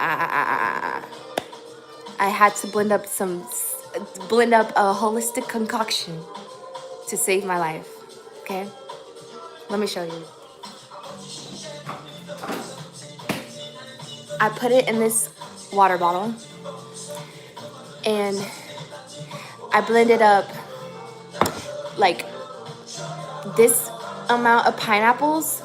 I had to blend up a holistic concoction to save my life. Okay, let me show you. I put it in this water bottle and I blended up like this amount of pineapples,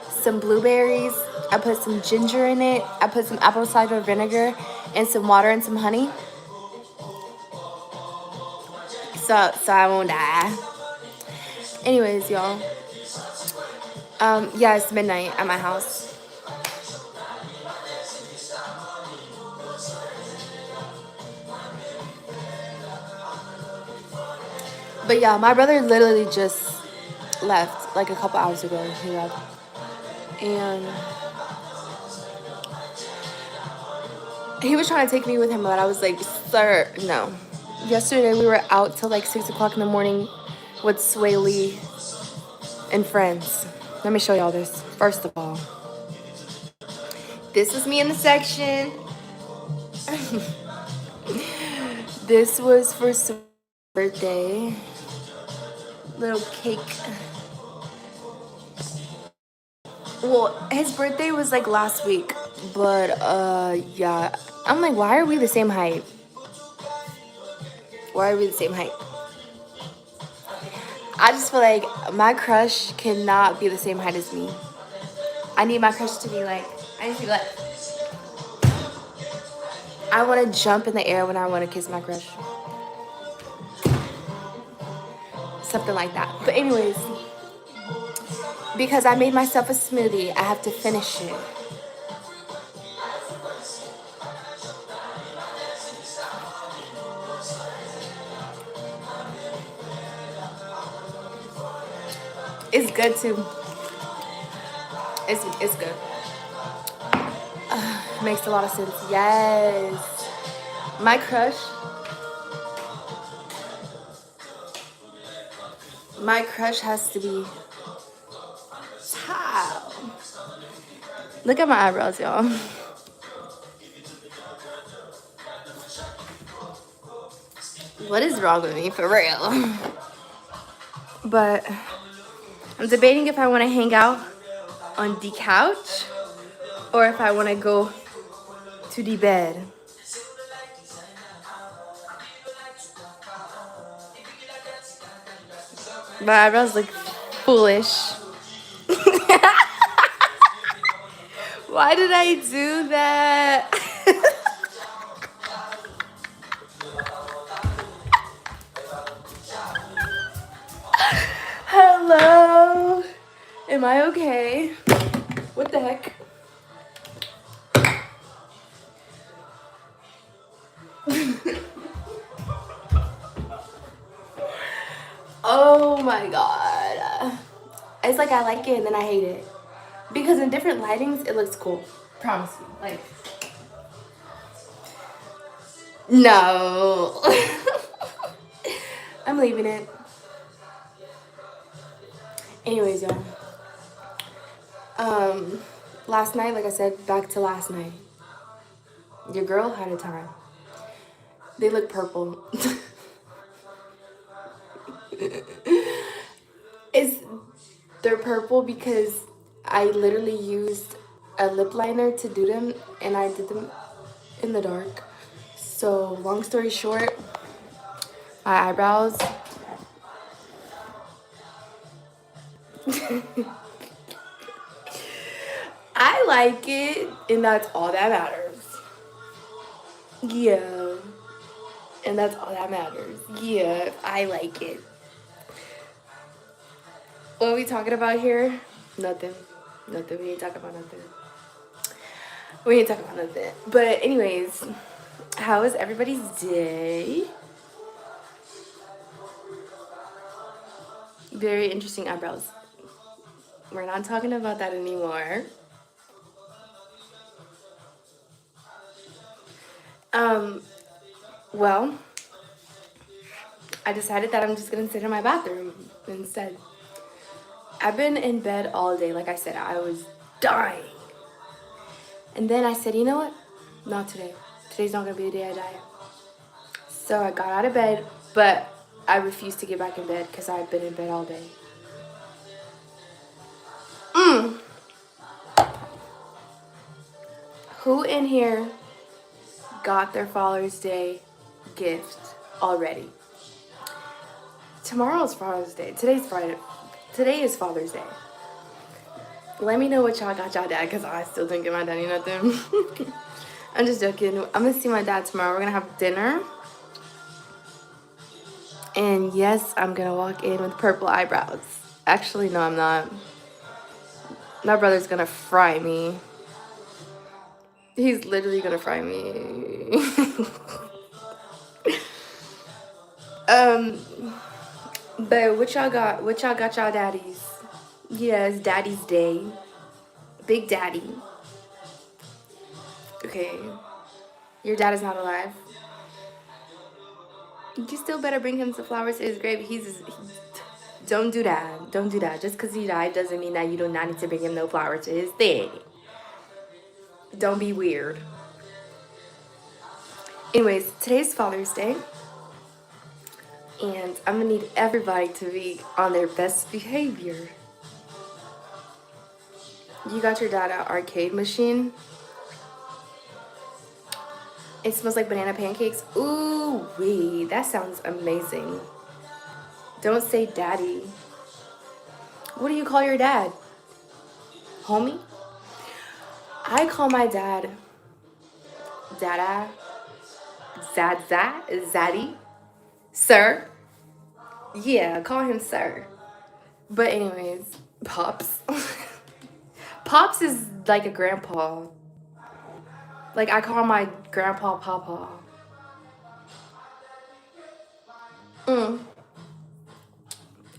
some blueberries. I put some ginger in it. I put some apple cider vinegar and some water and some honey. So I won't die. Anyways, y'all. Yeah, it's midnight at my house. But yeah, my brother literally just left like a couple hours ago. He left. And he was trying to take me with him, but I was like, sir, no. Yesterday we were out till like 6 o'clock in the morning with Sway Lee and friends. Let me show y'all this. First of all, this was me in the section. This was for Sway's birthday. Little cake. Well, his birthday was like last week, but yeah. I'm like, why are we the same height? Why are we the same height? I just feel like my crush cannot be the same height as me. I need my crush to be like, I need to be like, I want to jump in the air when I want to kiss my crush. Something like that. But anyways, because I made myself a smoothie, I have to finish it. It's good too. It's good. Makes a lot of sense. Yes. My crush. My crush has to be tall. Look at my eyebrows, y'all. What is wrong with me, for real? But I'm debating if I want to hang out on the couch or if I want to go to the bed. My eyebrows look foolish. Why did I do that? Hello. Am I okay? What the heck? Oh my god. It's like I like it and then I hate it. Because in different lightings, it looks cool. Promise you. Like, no. I'm leaving it. Anyways, y'all. Last night, like I said, back to last night. Your girl had a time. They look purple. They're purple because I literally used a lip liner to do them and I did them in the dark. So long story short, my eyebrows I like it and that's all that matters. Yeah. And that's all that matters. Yeah, I like it. What are we talking about here? Nothing. Nothing. We ain't talking about nothing. We ain't talking about nothing. But anyways, how was everybody's day? Very interesting eyebrows. We're not talking about that anymore. Well, I decided that I'm just gonna sit in my bathroom instead. I've been in bed all day. Like I said, I was dying. And then I said, you know what? Not today. Today's not gonna be the day I die. So I got out of bed, but I refused to get back in bed because I've been in bed all day. Who in here got their Father's Day gift already? Tomorrow's Father's Day. Today's Friday. Today is Father's Day. Let me know what y'all got y'all dad, because I still didn't get my daddy nothing. I'm just joking. I'm going to see my dad tomorrow. We're going to have dinner. And yes, I'm going to walk in with purple eyebrows. Actually, no, I'm not. My brother's going to fry me. He's literally going to fry me. But what y'all got? What y'all got y'all daddies? Yeah, it's Daddy's Day. Big Daddy. Okay. Your dad is not alive. You still better bring him some flowers to his grave. Don't do that. Don't do that. Just because he died doesn't mean that you do not need to bring him no flowers to his thing. Don't be weird. Anyways, today's Father's Day. And I'm going to need everybody to be on their best behavior. You got your dad an arcade machine. It smells like banana pancakes. Ooh, wee. That sounds amazing. Don't say daddy. What do you call your dad? Homie? I call my dad Dada, Zaddy, Sir. Yeah, call him Sir. But anyways, Pops. Pops is like a grandpa. Like I call my grandpa Papa. And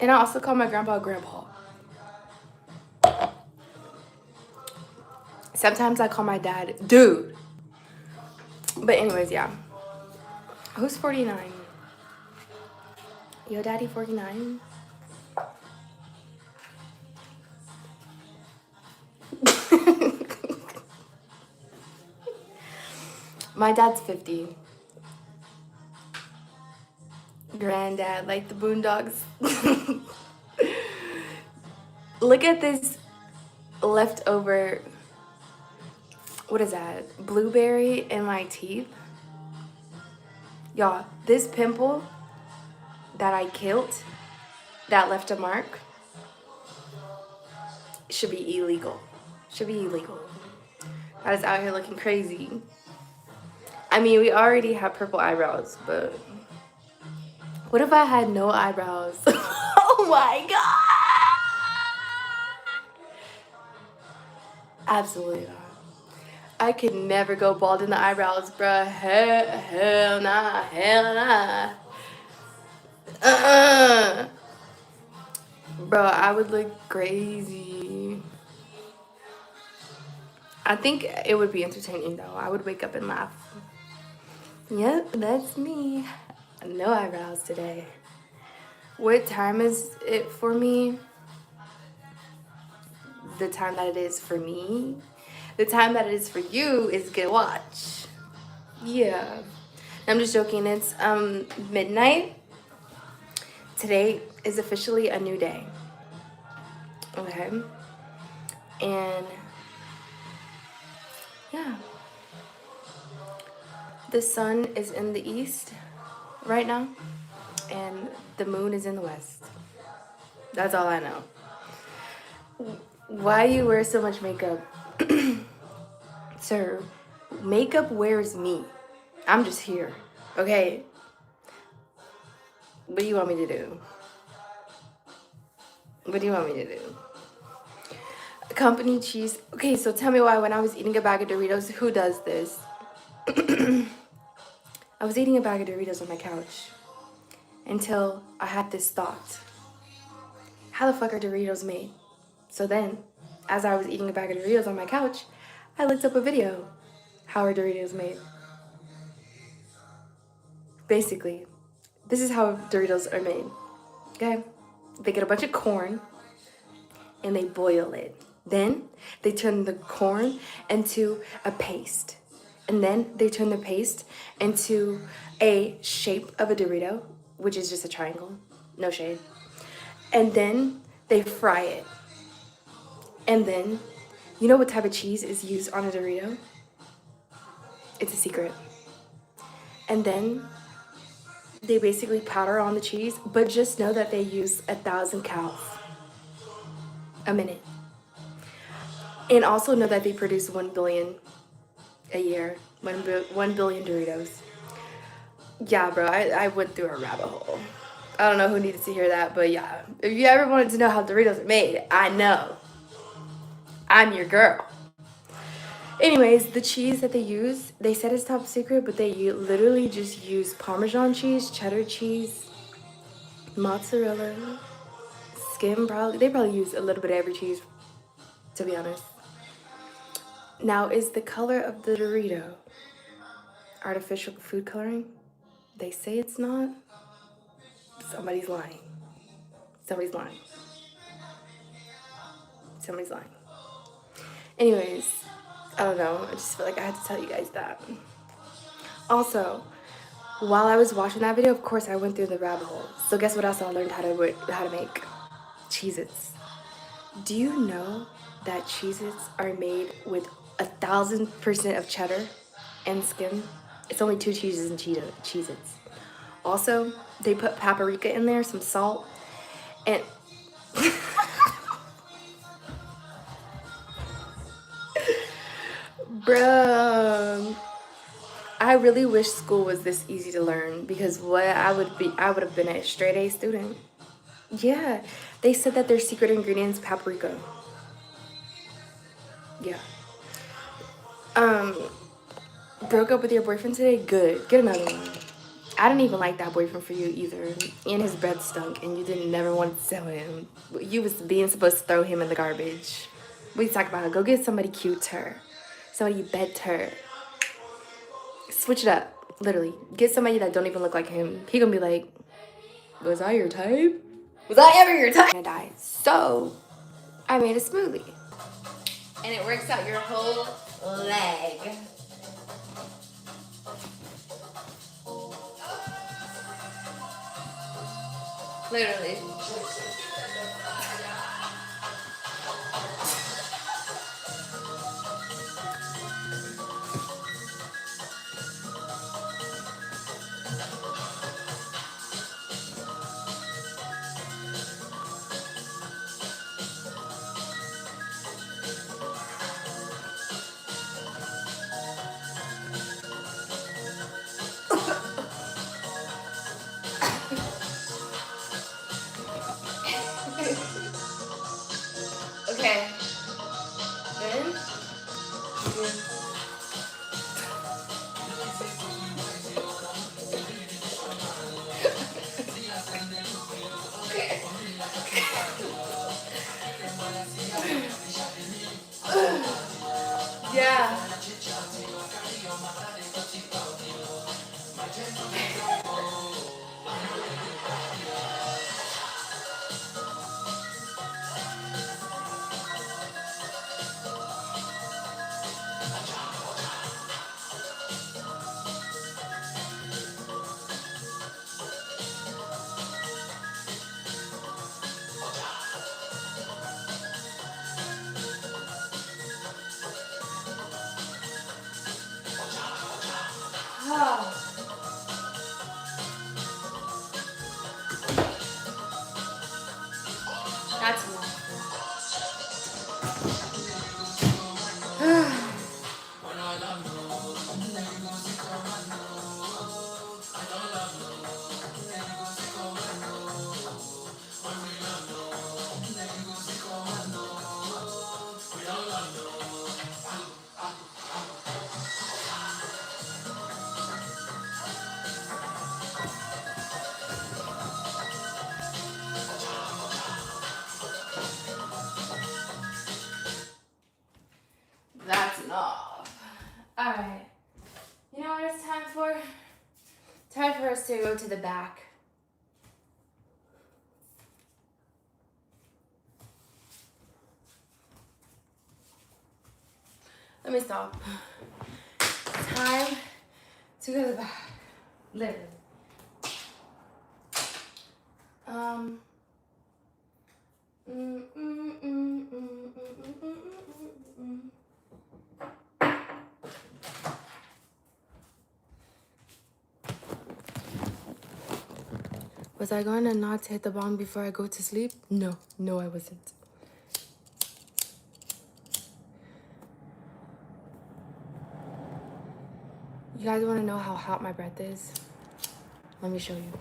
I also call my grandpa Grandpa. Sometimes I call my dad Dude. But anyways, yeah. Who's 49? Yo, daddy 49? My dad's 50. Granddad, like the Boondocks. Look at this leftover, what is that? Blueberry in my teeth. Y'all, this pimple that I killed, that left a mark, should be illegal. Should be illegal. I was out here looking crazy. I mean, we already have purple eyebrows, but what if I had no eyebrows? Oh my god! Absolutely not. I could never go bald in the eyebrows, bruh. Hell nah. Hell nah. Bro, I would look crazy. I think it would be entertaining though. I would wake up and laugh. Yep, that's me. No eyebrows today. What time is it for me? The time that it is for me. The time that it is for you is good watch. Yeah. I'm just joking. It's midnight. Today is officially a new day. Okay. And yeah. The sun is in the east right now, and the moon is in the west. That's all I know. Why do you wear so much makeup? Sir, makeup wears me. I'm just here, okay? What do you want me to do? What do you want me to do? Company cheese. Okay, so tell me why when I was eating a bag of Doritos, who does this? I was eating a bag of Doritos on my couch until I had this thought. How the fuck are Doritos made? So then, as I was eating a bag of Doritos on my couch, I looked up a video. How are Doritos made? Basically, this is how Doritos are made. Okay? They get a bunch of corn and they boil it. Then they turn the corn into a paste. and then they turn the paste into a shape of a Dorito, which is just a triangle, no shade. And then they fry it. And then, you know what type of cheese is used on a Dorito? It's a secret. And then they basically powder on the cheese, but just know that they use 1,000 calories a minute. And also know that they produce 1 billion a year, 1 billion Doritos. Yeah, bro, I went through a rabbit hole. I don't know who needed to hear that, but yeah. If you ever wanted to know how Doritos are made, I know. I'm your girl. Anyways, the cheese that they use, they said it's top secret, but they literally just use Parmesan cheese, cheddar cheese, mozzarella, skim probably. They probably use a little bit of every cheese, to be honest. Now, is the color of the Dorito artificial food coloring? They say it's not. Somebody's lying. Somebody's lying. Somebody's lying. Anyways, I don't know. I just feel like I had to tell you guys that. Also, while I was watching that video, of course, I went through the rabbit hole. So guess what else I learned how to make? Cheez-Its. Do you know that Cheez-Its are made with 1,000% of cheddar and skim? It's only 2 cheeses in Cheez-Its. Also, they put paprika in there, some salt, and bruh, I really wish school was this easy to learn, because I would have been a straight A student. Yeah, they said that their secret ingredient's paprika. Yeah. Broke up with your boyfriend today? Good. Get another one. I didn't even like that boyfriend for you either. And his breath stunk, and you didn't never want to sell him. You was being supposed to throw him in the garbage. We talk about it. Go get somebody cuter. Somebody better. Switch it up. Literally. Get somebody that don't even look like him. He gonna be like, was I your type? Was I ever your type? I'm gonna die. So, I made a smoothie. And it works out your whole leg. Literally. Okay. Then. Yeah. Oh, that's enough. That's enough. Alright. You know what it's time for? Time for us to go to the back. Let me stop. to go to the bathroom. Literally. Was I going to not hit the bong before I go to sleep? No, I wasn't. You guys want to know how hot my breath is? Let me show you.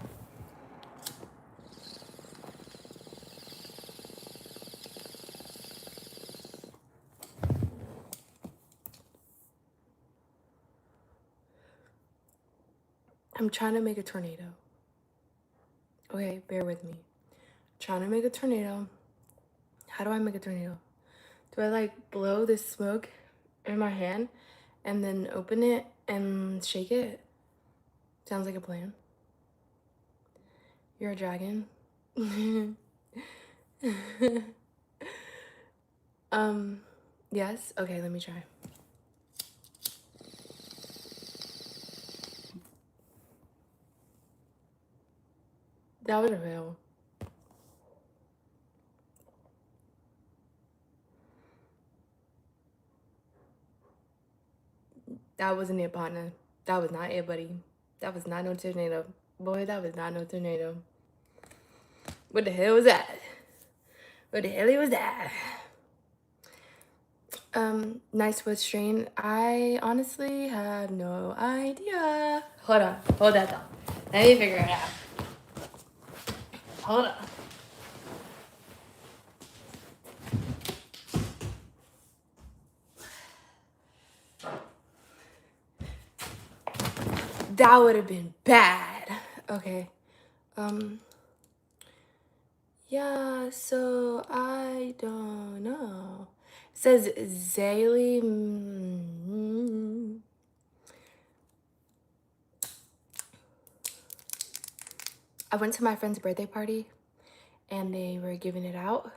I'm trying to make a tornado. Okay, bear with me. Trying to make a tornado. How do I make a tornado? Do I like blow this smoke in my hand and then open it and shake it? Sounds like a plan. You're a dragon. Yes? Okay, let me try. That was a fail. That wasn't it, partner. That was not it, buddy. That was not no tornado. Boy, that was not no tornado. What the hell was that? What the hell was that? Nice wood strain. I honestly have no idea. Hold on. Hold that thought. Let me figure it out. Hold on. That would have been bad. Okay. Yeah, so I don't know. It says Zaylee. I went to my friend's birthday party and they were giving it out.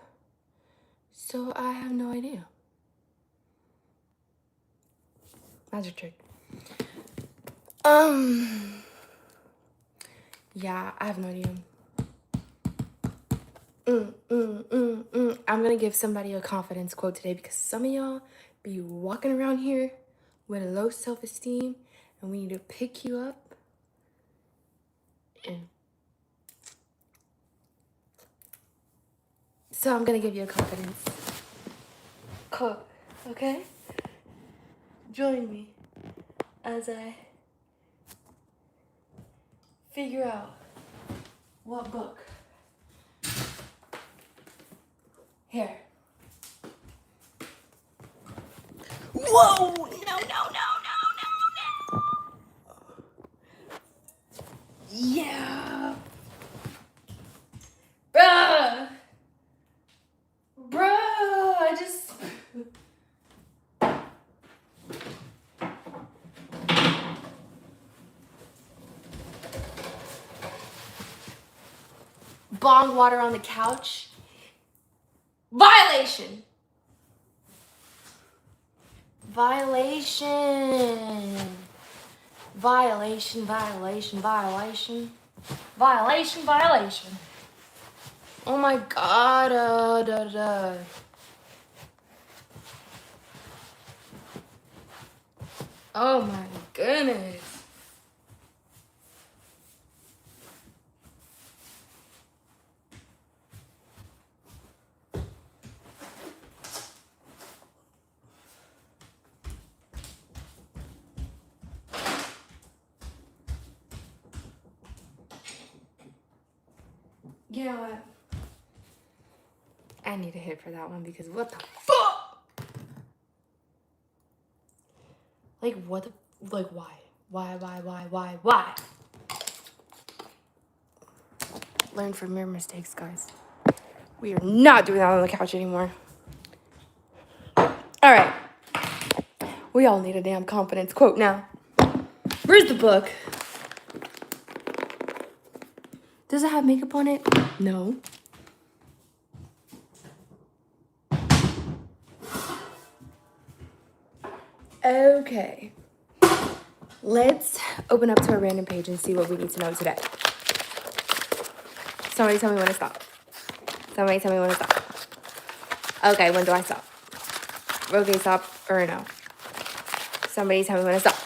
So I have no idea. Magic trick. Yeah, I have no idea. I'm gonna give somebody a confidence quote today because some of y'all be walking around here with a low self-esteem and we need to pick you up and so I'm gonna give you a confidence quote, okay? Join me as I figure out what book. Here. Whoa! No. Yeah. Bruh, I just... Bong water on the couch. Violation. Violation. Oh my god. Oh my goodness. You know what? I need a hit for that one because what the fuck? Like what the, like why? Why? Learn from your mistakes, guys. We are not doing that on the couch anymore. All right. We all need a damn confidence quote now. Where's the book? Does it have makeup on it? No. Okay. Let's open up to a random page and see what we need to know today. Somebody tell me when to stop. Somebody tell me when to stop. Okay, when do I stop? Okay, stop or no? Somebody tell me when to stop.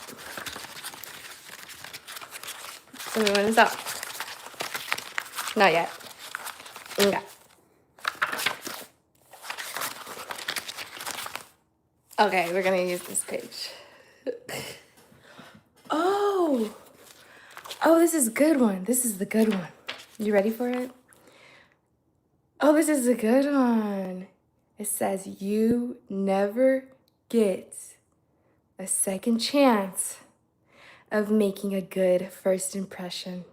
Tell me when to stop. Not yet. Okay. Okay, we're gonna use this page. Oh, this is a good one. This is the good one. You ready for it? Oh, this is a good one. It says you never get a second chance of making a good first impression.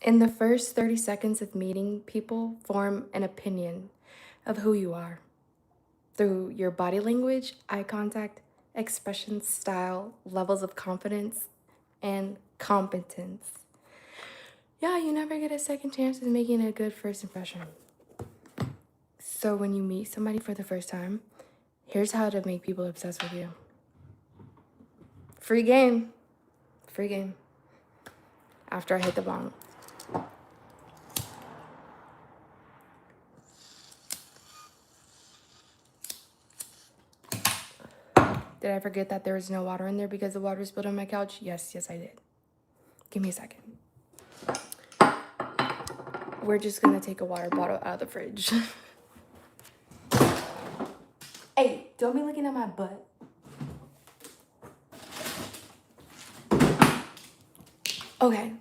In the first 30 seconds of meeting, people form an opinion of who you are through your body language, eye contact, expression, style, levels of confidence, and competence. Yeah, you never get a second chance of making a good first impression. So when you meet somebody for the first time, here's how to make people obsessed with you. Free game. Free game. After I hit the bong. Did I forget that there was no water in there because the water spilled on my couch? Yes, I did. Give me a second. We're just gonna take a water bottle out of the fridge. Hey, don't be looking at my butt. Okay,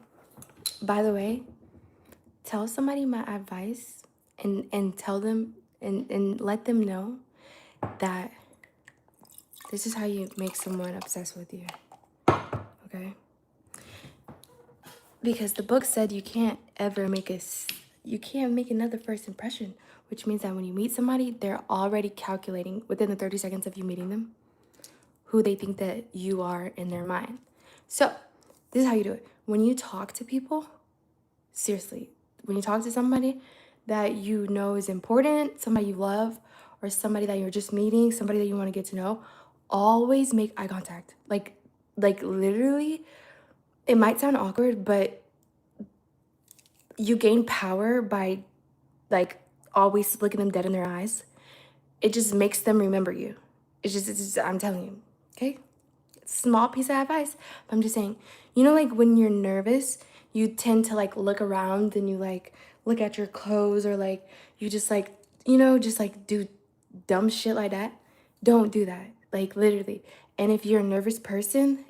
by the way, tell somebody my advice and tell them and let them know that this is how you make someone obsessed with you, okay? Because the book said you can't make another first impression, which means that when you meet somebody, they're already calculating within the 30 seconds of you meeting them who they think that you are in their mind. So this is how you do it. When you talk to people, seriously, when you talk to somebody that you know is important, somebody you love, or somebody that you're just meeting, somebody that you want to get to know, always make eye contact. Like literally, it might sound awkward, but you gain power by always looking them dead in their eyes. It just makes them remember you. It's just I'm telling you, okay? Small piece of advice, but I'm just saying, when you're nervous, you tend to look around and you look at your clothes, or you just do dumb shit like that. Don't do that, literally. And if you're a nervous person,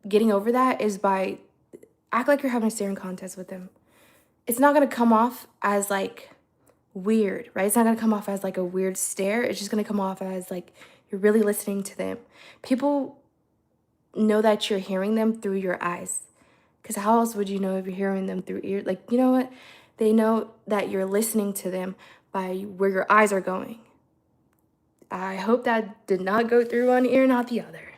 getting over that is by act like you're having a staring contest with them. It's not gonna come off as weird, right? It's not gonna come off as a weird stare. It's just gonna come off as you're really listening to them. People know that you're hearing them through your eyes, because how else would you know if you're hearing them through ear? You know what? They know that you're listening to them by where your eyes are going. I hope that did not go through one ear, not the other.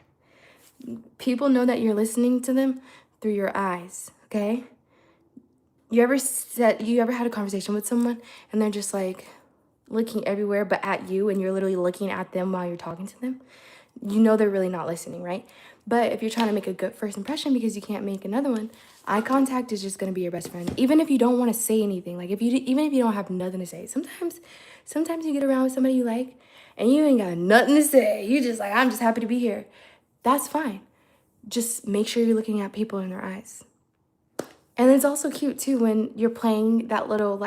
People know that you're listening to them through your eyes, okay? You ever had a conversation with someone and they're just looking everywhere but at you, and you're literally looking at them while you're talking to them? You know they're really not listening, right? But if you're trying to make a good first impression because you can't make another one, eye contact is just gonna be your best friend. Even if you don't want to say anything, even if you don't have nothing to say, sometimes you get around with somebody you like and you ain't got nothing to say. You just I'm just happy to be here. That's fine. Just make sure you're looking at people in their eyes. And it's also cute too when you're playing that little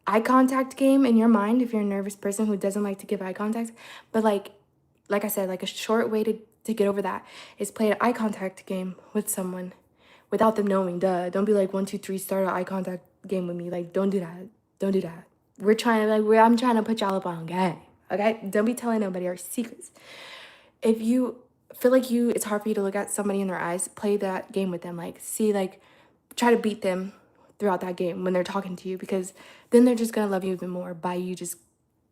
eye contact game in your mind, if you're a nervous person who doesn't like to give eye contact. But like I said, a short way to get over that is play an eye contact game with someone without them knowing. Don't be 1, 2, 3, start an eye contact game with me. Don't do that. Don't do that. I'm trying to put y'all up on game. Okay? Don't be telling nobody our secrets. If you feel it's hard for you to look at somebody in their eyes, play that game with them. Try to beat them throughout that game when they're talking to you, because then they're just gonna love you even more by you just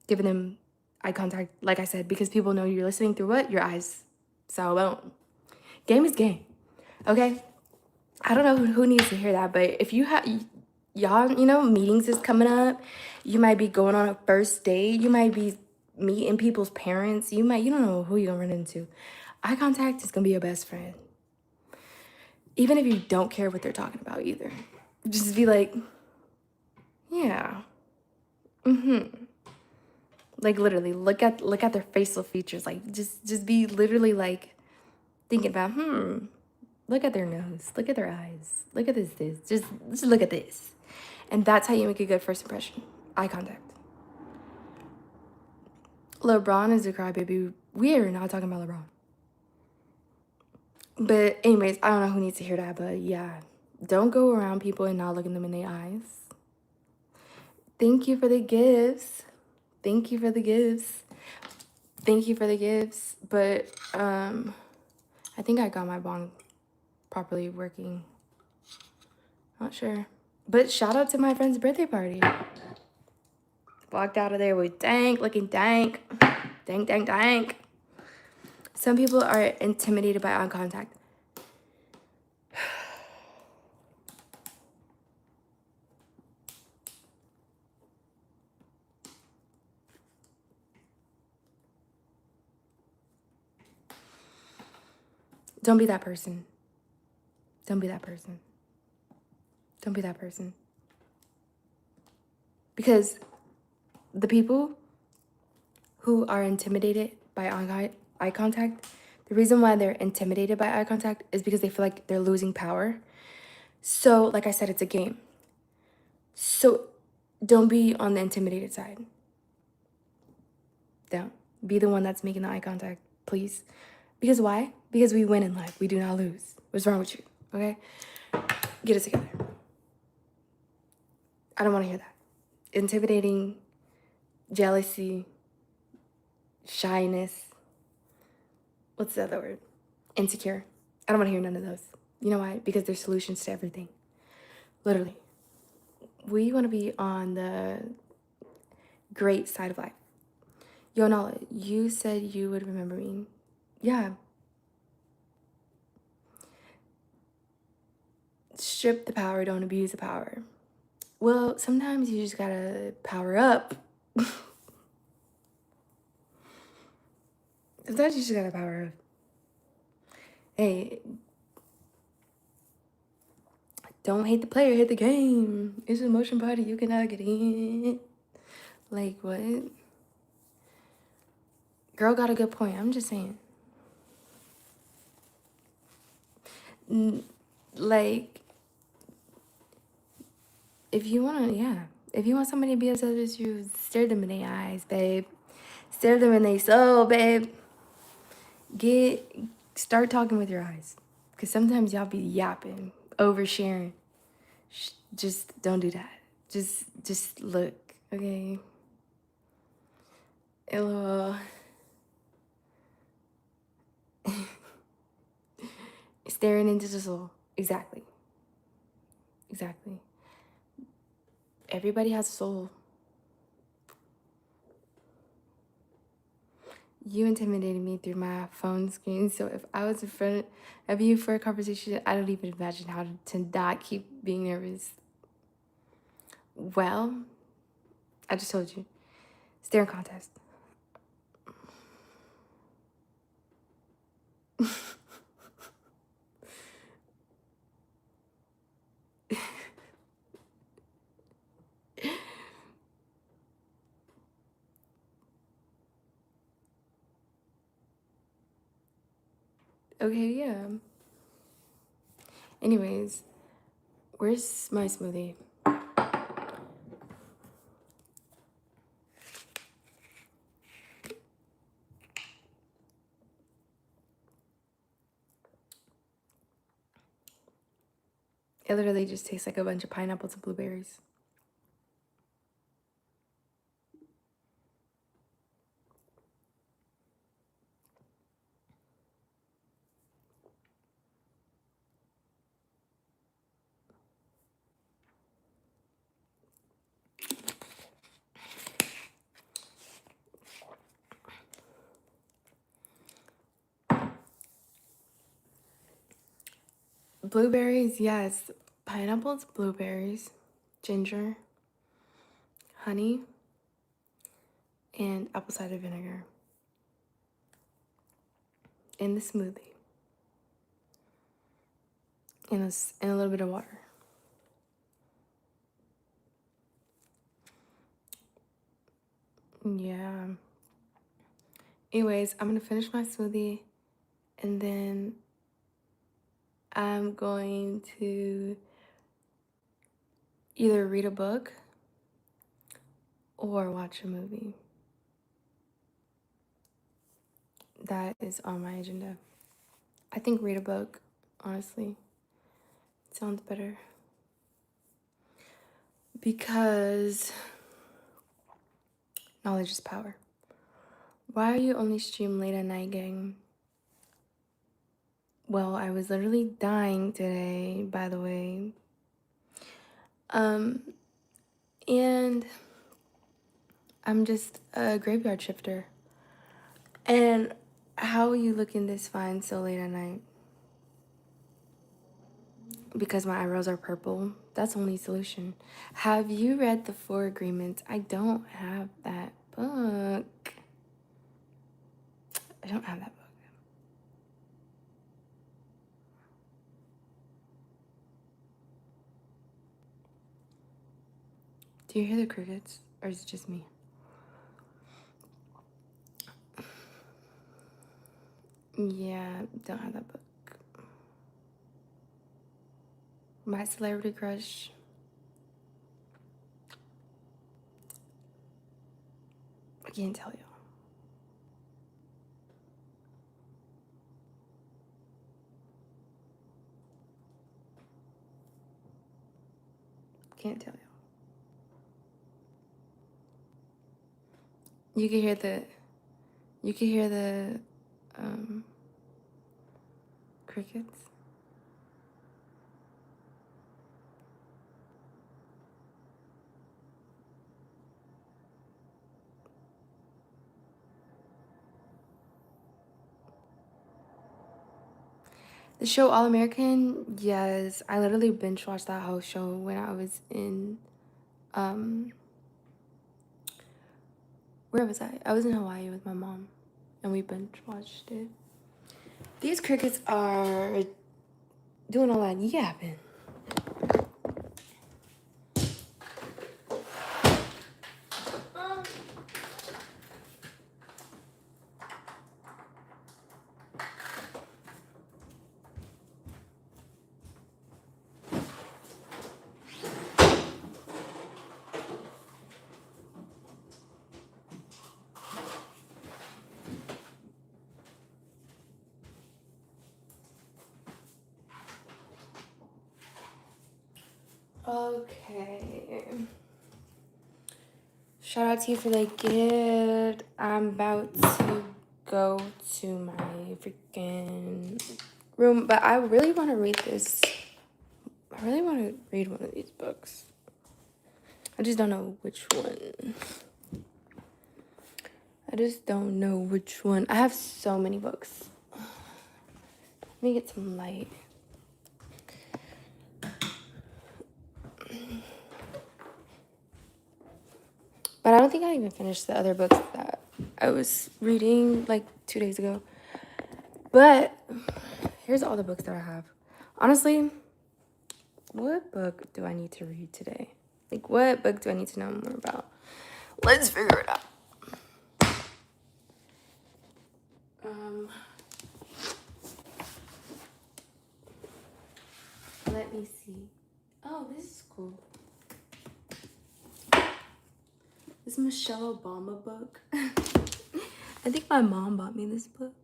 giving them eye contact, like I said, because people know you're listening through what? Your eyes. So, boom. Game is game, okay? I don't know who needs to hear that, but if you have, y'all, meetings is coming up. You might be going on a first date. You might be meeting people's parents, you don't know who you're gonna run into. Eye contact is gonna be your best friend. Even if you don't care what they're talking about either. Just be like, yeah. Like literally look at their facial features. Like just be literally like thinking about, look at their nose, look at their eyes, look at this. Just look at this. And that's how you make a good first impression. Eye contact. LeBron is a crybaby. We are not talking about LeBron. But anyways, I don't know who needs to hear that, but yeah. Don't go around people and not looking them in the eyes. Thank you for the gifts. Thank you for the gifts. Thank you for the gifts. But I think I got my bong properly working. Not sure. But shout out to my friend's birthday party. Walked out of there with dank, looking dank. Dank. Some people are intimidated by eye contact. Don't be that person. Don't be that person. Don't be that person. Because the people who are intimidated by eye contact, the reason why they're intimidated by eye contact is because they feel like they're losing power. So, like I said, it's a game. So, don't be on the intimidated side. Don't. Be the one that's making the eye contact, please. Because why? Because we win in life. We do not lose. What's wrong with you? Okay? Get it together. I don't want to hear that. Intimidating, jealousy, shyness. What's the other word? Insecure. I don't want to hear none of those. You know why? Because there's solutions to everything. Literally. We want to be on the great side of life. Yo, Nahla, you said you would remember me. Yeah. Strip the power, don't abuse the power. Well, sometimes you just gotta power up. Sometimes you just gotta power up. Hey, don't hate the player, hate the game. It's a motion party, you cannot get in. Like, what? Girl got a good point, I'm just saying. Like, if you want somebody to be obsessed with you, stare them in their eyes, babe. Stare them in their soul, babe. Start talking with your eyes. Because sometimes y'all be yapping, oversharing. Just don't do that. Just look, okay? LOL. Staring into the soul. Exactly. Everybody has a soul. You intimidated me through my phone screen, so if I was in front of you for a conversation, I don't even imagine how to not keep being nervous. Well, I just told you. Staring contest. Okay, yeah. Anyways, where's my smoothie? It literally just tastes like a bunch of pineapples and blueberries. Blueberries, yes. Pineapples, blueberries, ginger, honey, and apple cider vinegar in the smoothie and a little bit of water. Yeah. Anyways, I'm gonna finish my smoothie and then I'm going to either read a book or watch a movie. That is on my agenda. I think read a book, honestly, sounds better. Because knowledge is power. Why are you only stream late at night, gang? Well, I was literally dying today, by the way. And I'm just a graveyard shifter. And how are you looking this fine so late at night? Because my eyebrows are purple. That's the only solution. Have you read The Four Agreements? I don't have that book. I don't have that book. Do you hear the crickets? Or is it just me? Yeah, don't have that book. My celebrity crush. I can't tell you. Can't tell you. You can hear the crickets. The show All American, yes. I literally binge watched that whole show when I was in where was I? I was in Hawaii with my mom and we binge watched it. These crickets are doing all that yapping. Okay. Shout out to you for the gift. I'm about to go to my freaking room, but I really want to read this. I really want to read one of these books. I just don't know which one. I have so many books. Let me get some light. But I don't think I even finished the other books that I was reading like 2 days ago. But here's all the books that I have. Honestly, what book do I need to read today? Like, what book do I need to know more about? Let's figure it out. Let me see. Oh, this is cool. This Michelle Obama book. I think my mom bought me this book.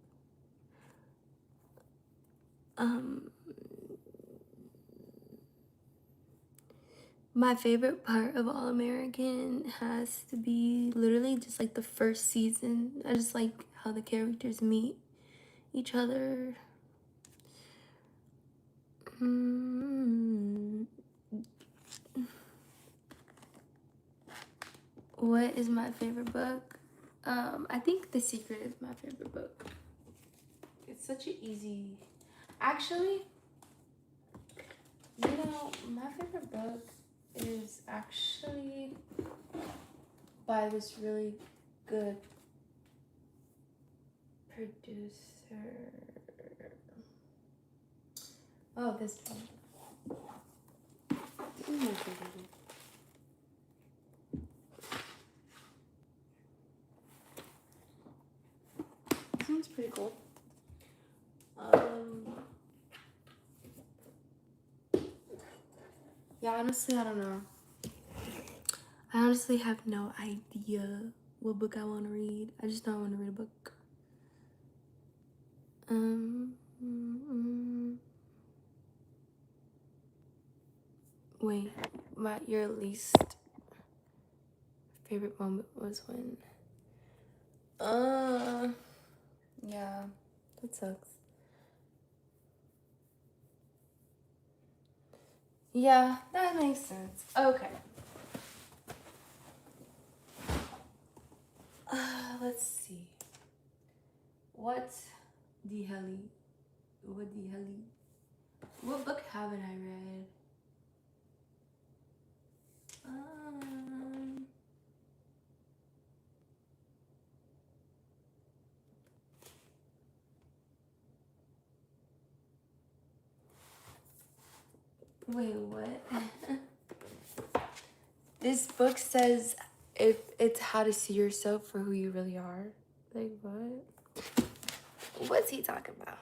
My favorite part of All American has to be literally just like the first season. I just like how the characters meet each other. What is my favorite book? I think The Secret is my favorite book. It's such an easy... Actually, you know, my favorite book is actually by this really good producer. Oh, this one. This one's pretty cool. Yeah, honestly, I don't know. I honestly have no idea what book I want to read. I just know I want to read a book. Wait, your least favorite moment was when? Yeah, that sucks. Yeah, that makes sense. Okay. Let's see. What the hell? What book haven't I read? Wait, what? This book says if it's how to see yourself for who you really are. Like, what? What's he talking about?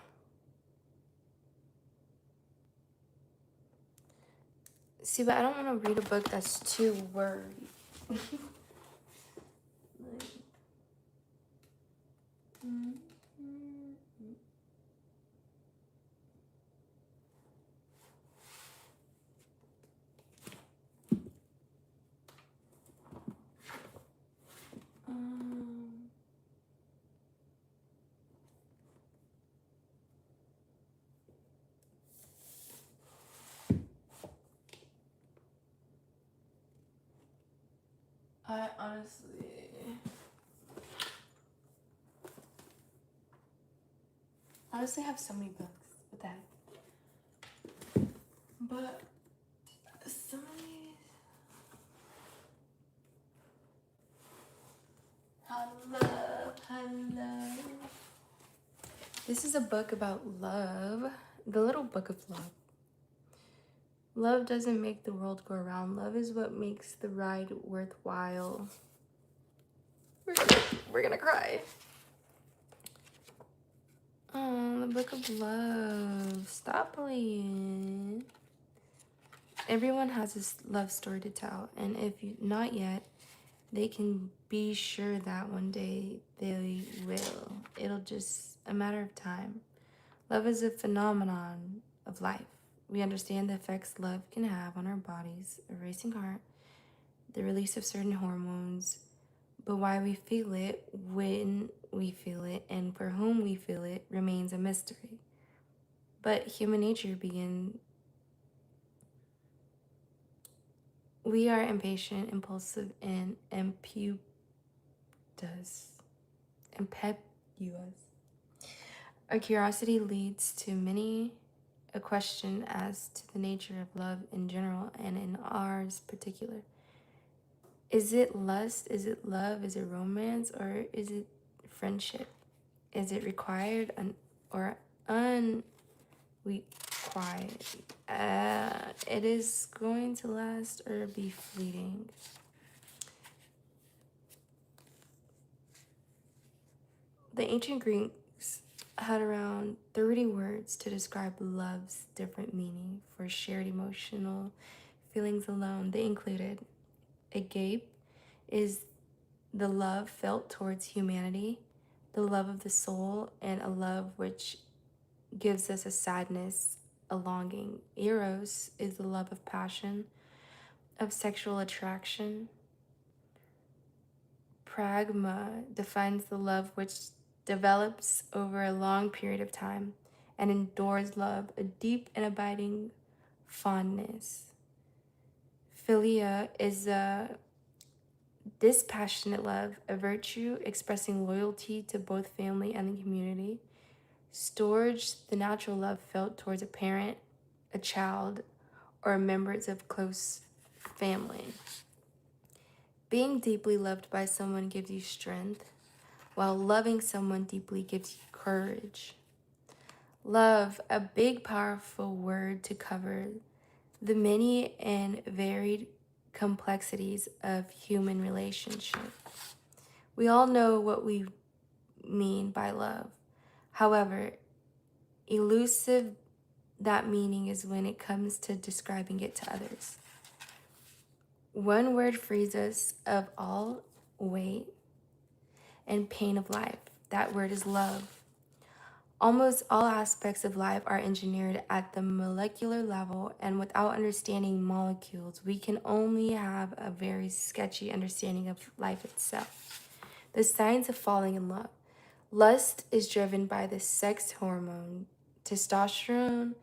See, but I don't want to read a book that's too wordy. I honestly have so many books. What the heck? But some of these. Hello. This is a book about love. The Little Book of Love. Love doesn't make the world go around. Love is what makes the ride worthwhile. We're gonna cry. Oh, the Book of Love. Stop playing. Everyone has a love story to tell, and if you not yet, they can be sure that one day they will. It'll just a matter of time. Love is a phenomenon of life. We understand the effects love can have on our bodies, a racing heart, the release of certain hormones, but why we feel it, when we feel it, and for whom we feel it remains a mystery. But human nature begins. We are impatient, impulsive, and impetuous. Our curiosity leads to many a question as to the nature of love in general and in ours particular. Is it lust? Is it love? Is it romance? Or is it friendship? Is it required or unrequired? It is going to last or be fleeting. The ancient Greeks had around 30 words to describe love's different meaning for shared emotional feelings alone. They included agape is the love felt towards humanity, the love of the soul, and a love which gives us a sadness, a longing. Eros is the love of passion, of sexual attraction. Pragma defines the love which develops over a long period of time and endures love, a deep and abiding fondness. Philia is a dispassionate love, a virtue expressing loyalty to both family and the community. Storge, the natural love felt towards a parent, a child, or members of close family. Being deeply loved by someone gives you strength, while loving someone deeply gives you courage. Love, a big, powerful word to cover the many and varied complexities of human relationship. We all know what we mean by love. However, elusive that meaning is when it comes to describing it to others. One word frees us of all weight and pain of life. That word is love. Almost all aspects of life are engineered at the molecular level, and without understanding molecules, we can only have a very sketchy understanding of life itself. The science of falling in love. Lust is driven by the sex hormone testosterone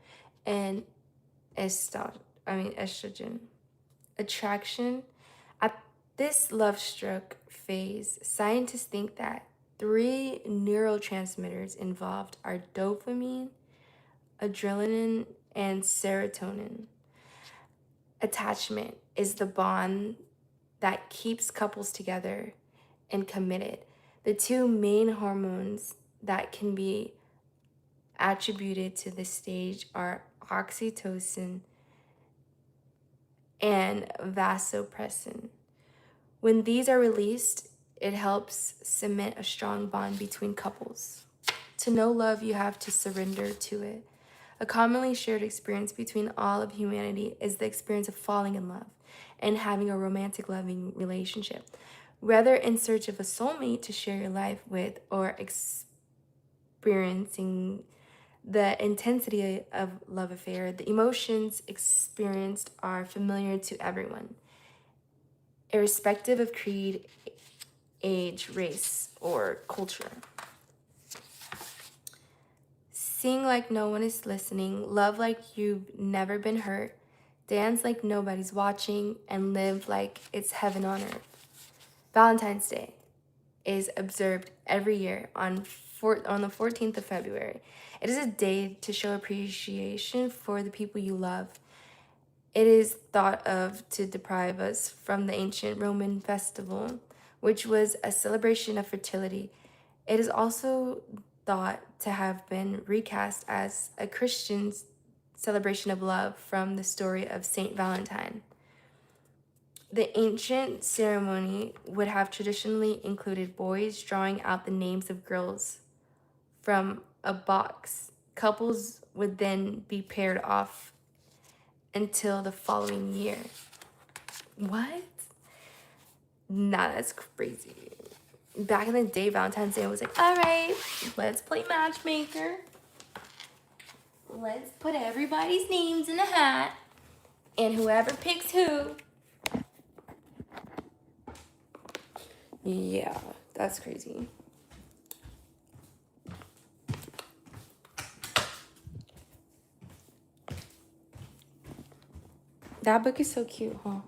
and estrogen. Attraction. At this love struck phase, scientists think that 3 neurotransmitters involved are dopamine, adrenaline, and serotonin. Attachment is the bond that keeps couples together and committed. The 2 main hormones that can be attributed to this stage are oxytocin and vasopressin. When these are released, it helps cement a strong bond between couples. To know love, you have to surrender to it. A commonly shared experience between all of humanity is the experience of falling in love and having a romantic, loving relationship. Whether in search of a soulmate to share your life with or experiencing the intensity of love affair, the emotions experienced are familiar to everyone, irrespective of creed, age, race, or culture. Sing like no one is listening, love like you've never been hurt, dance like nobody's watching, and live like it's heaven on earth. Valentine's Day is observed every year on the 14th of February. It is a day to show appreciation for the people you love. It is thought of to deprive us from the ancient Roman festival, which was a celebration of fertility. It is also thought to have been recast as a Christian celebration of love from the story of Saint Valentine. The ancient ceremony would have traditionally included boys drawing out the names of girls from a box. Couples would then be paired off until the following year. What? Nah, that's crazy. Back in the day, Valentine's Day was like, all right, let's play matchmaker. Let's put everybody's names in a hat, and whoever picks who. Yeah, that's crazy. That book is so cute, huh?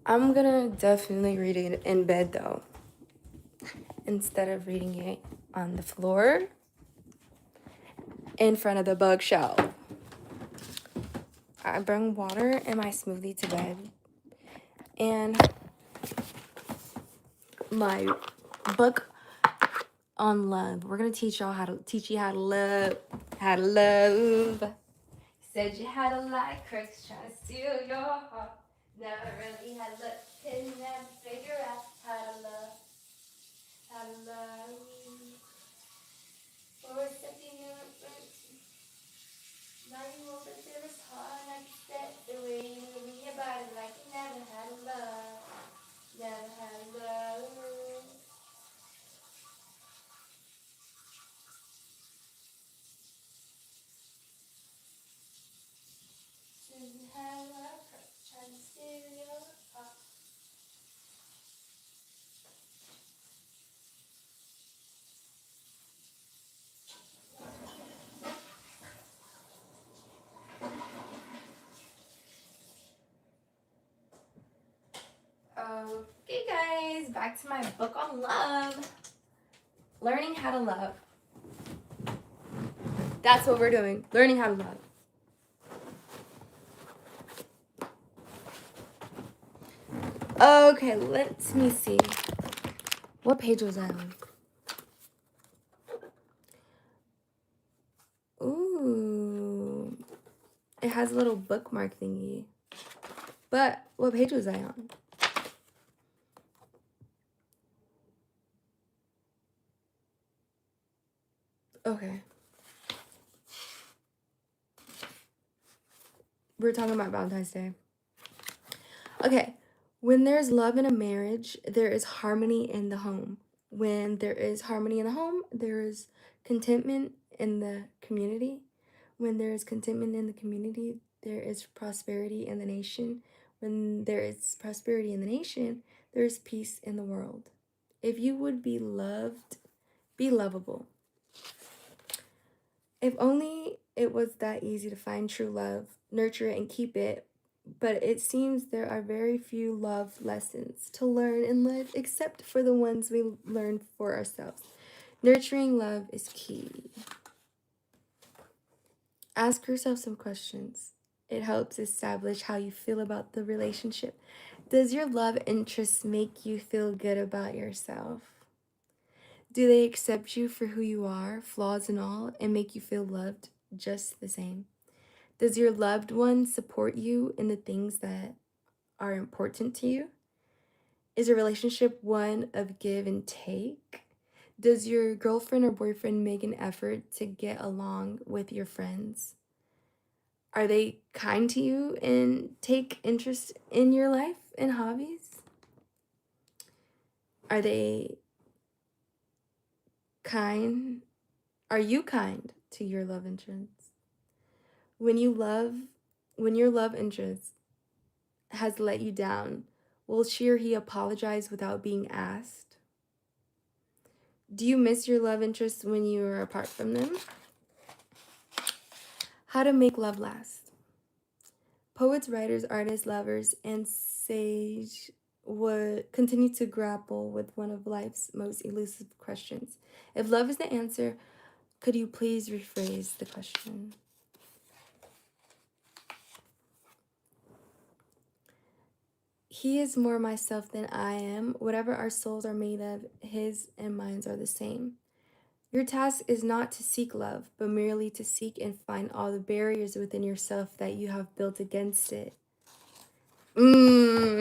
I'm gonna definitely read it in bed though, instead of reading it on the floor in front of the bookshelf. I bring water and my smoothie to bed, and my book on love. We're gonna teach you how to love. Said you had a lie, crooks trying to steal your heart. Never really had luck, could never figure out how to love. For a second you went, now you open to this heart like you said. The way you move in your body like you never had a love. Never had a love. Didn't have a crooks trying to steal your heart. Okay guys, back to my book on love. Learning how to love. That's what we're doing. Learning how to love. Okay, let me see. What page was I on? Ooh. It has a little bookmark thingy. But what page was I on? Okay. We're talking about Valentine's Day. Okay. When there's love in a marriage, there is harmony in the home. When there is harmony in the home, there is contentment in the community. When there is contentment in the community, there is prosperity in the nation. When there is prosperity in the nation, there is peace in the world. If you would be loved, be lovable. If only it was that easy to find true love, nurture it, and keep it. But it seems there are very few love lessons to learn in life except for the ones we learn for ourselves. Nurturing love is key. Ask yourself some questions. It helps establish how you feel about the relationship. Does your love interest make you feel good about yourself? Do they accept you for who you are, flaws and all, and make you feel loved just the same? Does your loved one support you in the things that are important to you? Is a relationship one of give and take? Does your girlfriend or boyfriend make an effort to get along with your friends? Are they kind to you and take interest in your life and hobbies? Are they kind? Are you kind to your love interest? When your love interest has let you down, will she or he apologize without being asked? Do you miss your love interest when you are apart from them? How to make love last. Poets, writers, artists, lovers, and sage would continue to grapple with one of life's most elusive questions. If love is the answer, could you please rephrase the question? He is more myself than I am. Whatever our souls are made of, his and mine are the same. Your task is not to seek love, but merely to seek and find all the barriers within yourself that you have built against it. Your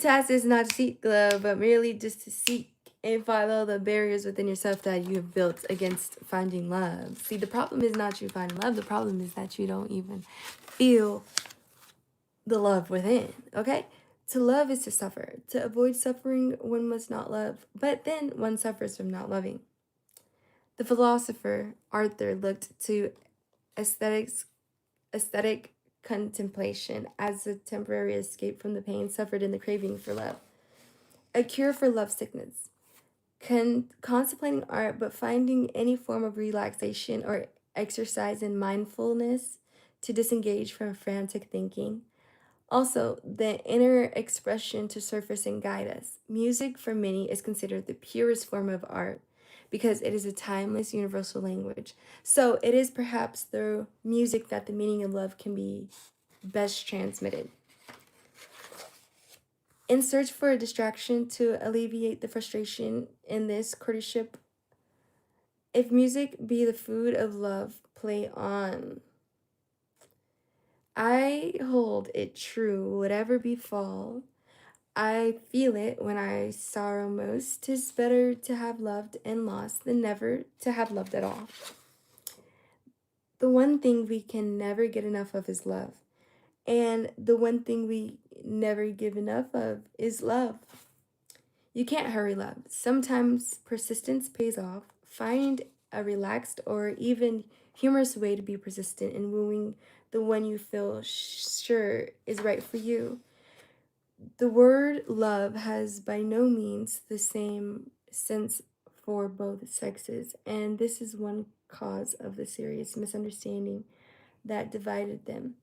task is not to seek love, but merely just to seek and find all the barriers within yourself that you have built against finding love. See, the problem is not you finding love. The problem is that you don't even feel the love within, okay? To love is to suffer. To avoid suffering, one must not love, but then one suffers from not loving. The philosopher Arthur looked to aesthetic contemplation as a temporary escape from the pain suffered in the craving for love, a cure for love sickness. Contemplating art, but finding any form of relaxation or exercise in mindfulness to disengage from frantic thinking. Also, the inner expression to surface and guide us. Music, for many, is considered the purest form of art because it is a timeless universal language. So, it is perhaps through music that the meaning of love can be best transmitted. In search for a distraction to alleviate the frustration in this courtship, if music be the food of love, play on. I hold it true, whatever befall. I feel it when I sorrow most. 'Tis better to have loved and lost than never to have loved at all. The one thing we can never get enough of is love. And the one thing we never give enough of is love. You can't hurry love. Sometimes persistence pays off. Find a relaxed or even humorous way to be persistent in wooing the one you feel sure is right for you. The word love has by no means the same sense for both sexes, and this is one cause of the serious misunderstanding that divided them.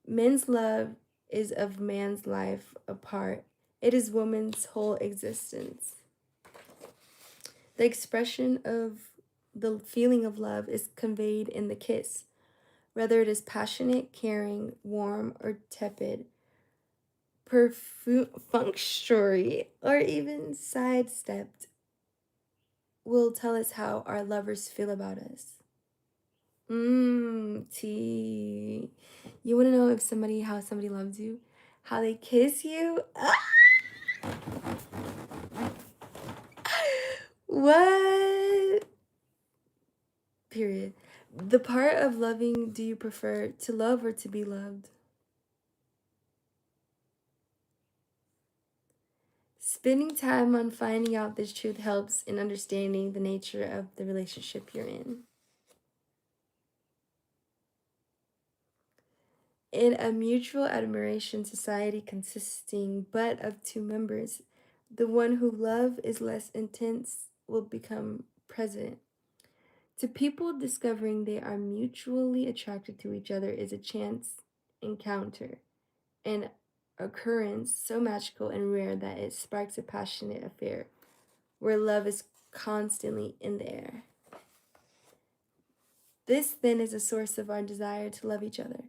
Men's love is of man's life apart, it is woman's whole existence. The expression of the feeling of love is conveyed in the kiss, whether it is passionate, caring, warm, or tepid. perfunctory or even sidestepped will tell us how our lovers feel about us. T. You want to know how somebody loves you? How they kiss you? What? Period. The part of loving, do you prefer to love or to be loved? Spending time on finding out this truth helps in understanding the nature of the relationship you're in. In a mutual admiration society consisting but of two members, the one who love is less intense will become president. To people, discovering they are mutually attracted to each other is a chance encounter, an occurrence so magical and rare that it sparks a passionate affair where love is constantly in the air. This then is a source of our desire to love each other.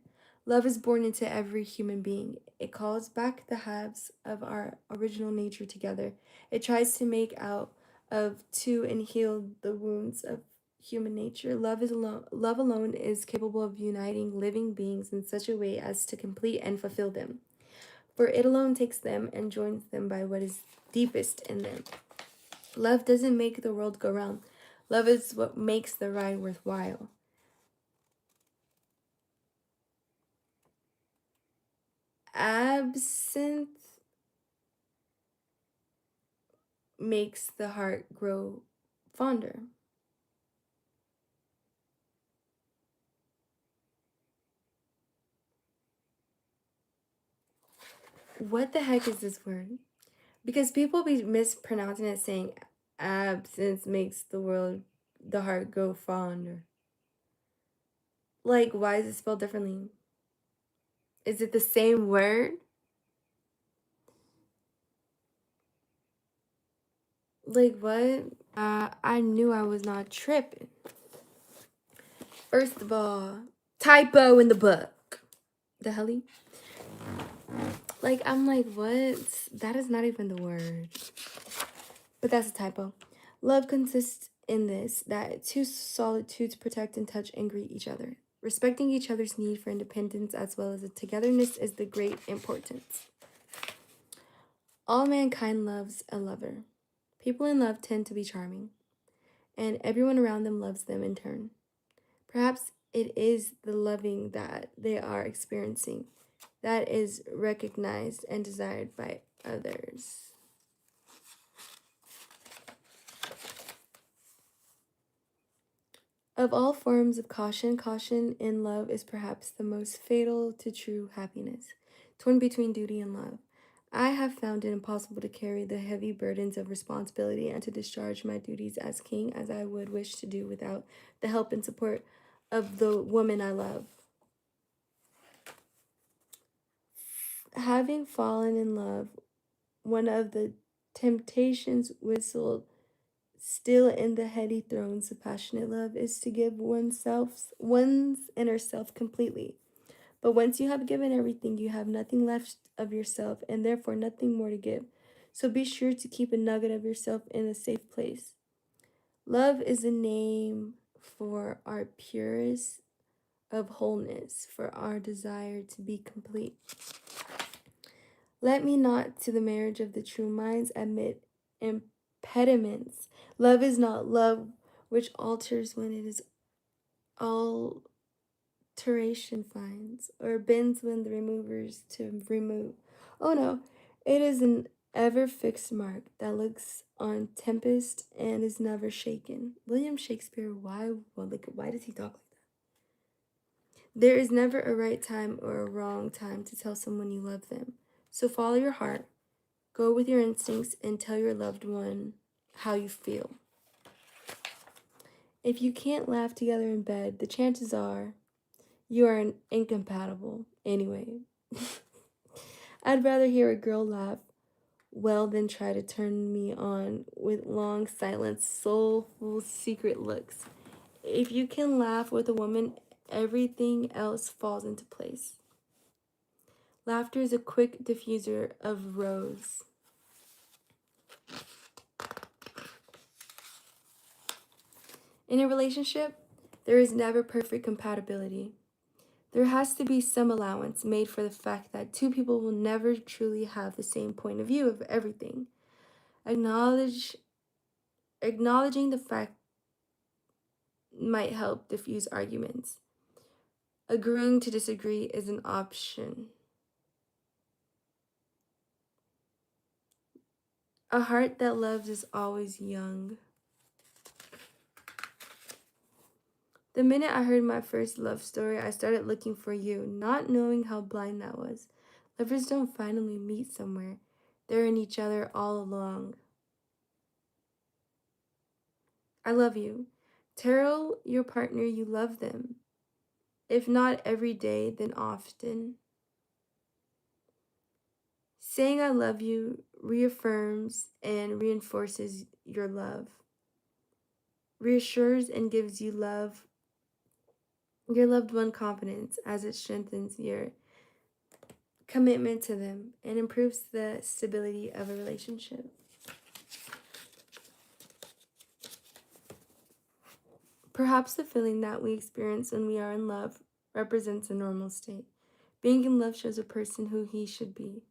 Love is born into every human being. It calls back the halves of our original nature together. It tries to make out of two and heal the wounds of human nature. Love alone is capable of uniting living beings in such a way as to complete and fulfill them. For it alone takes them and joins them by what is deepest in them. Love doesn't make the world go round. Love is what makes the ride worthwhile. Absinthe makes the heart grow fonder. What the heck is this word? Because people be mispronouncing it, saying absence makes the heart go fonder. Like, why is it spelled differently? Is it the same word? Like, what? I knew I was not tripping. First of all, typo in the book. The helly? Like, I'm like, what? That is not even the word. But that's a typo. Love consists in this, that two solitudes protect and touch and greet each other. Respecting each other's need for independence as well as a togetherness is the great importance. All mankind loves a lover. People in love tend to be charming, and everyone around them loves them in turn. Perhaps it is the loving that they are experiencing that is recognized and desired by others. Of all forms of caution, caution in love is perhaps the most fatal to true happiness. Torn between duty and love, I have found it impossible to carry the heavy burdens of responsibility and to discharge my duties as king as I would wish to do without the help and support of the woman I love. Having fallen in love, one of the temptations whistled still in the heady thrones of passionate love is to give one's inner self completely. But once you have given everything, you have nothing left of yourself and therefore nothing more to give. So be sure to keep a nugget of yourself in a safe place. Love is a name for our purest of wholeness, for our desire to be complete. Let me not to the marriage of the true minds admit impediments. Love is not love which alters when it is alteration finds, or bends when the removers to remove. Oh no, it is an ever fixed mark that looks on tempest and is never shaken. William Shakespeare, why does he talk like that? There is never a right time or a wrong time to tell someone you love them. So follow your heart. Go with your instincts and tell your loved one how you feel. If you can't laugh together in bed, the chances are you are incompatible anyway. I'd rather hear a girl laugh well than try to turn me on with long, silent, soulful, secret looks. If you can laugh with a woman, everything else falls into place. Laughter is a quick diffuser of rose. In a relationship, there is never perfect compatibility. There has to be some allowance made for the fact that two people will never truly have the same point of view of everything. Acknowledging the fact might help diffuse arguments. Agreeing to disagree is an option. A heart that loves is always young. The minute I heard my first love story, I started looking for you, not knowing how blind that was. Lovers don't finally meet somewhere. They're in each other all along. I love you. Tell your partner you love them. If not every day, then often. Saying I love you reaffirms and reinforces your love. Reassures and gives you love, your loved one confidence as it strengthens your commitment to them and improves the stability of a relationship. Perhaps the feeling that we experience when we are in love represents a normal state. Being in love shows a person who he should be.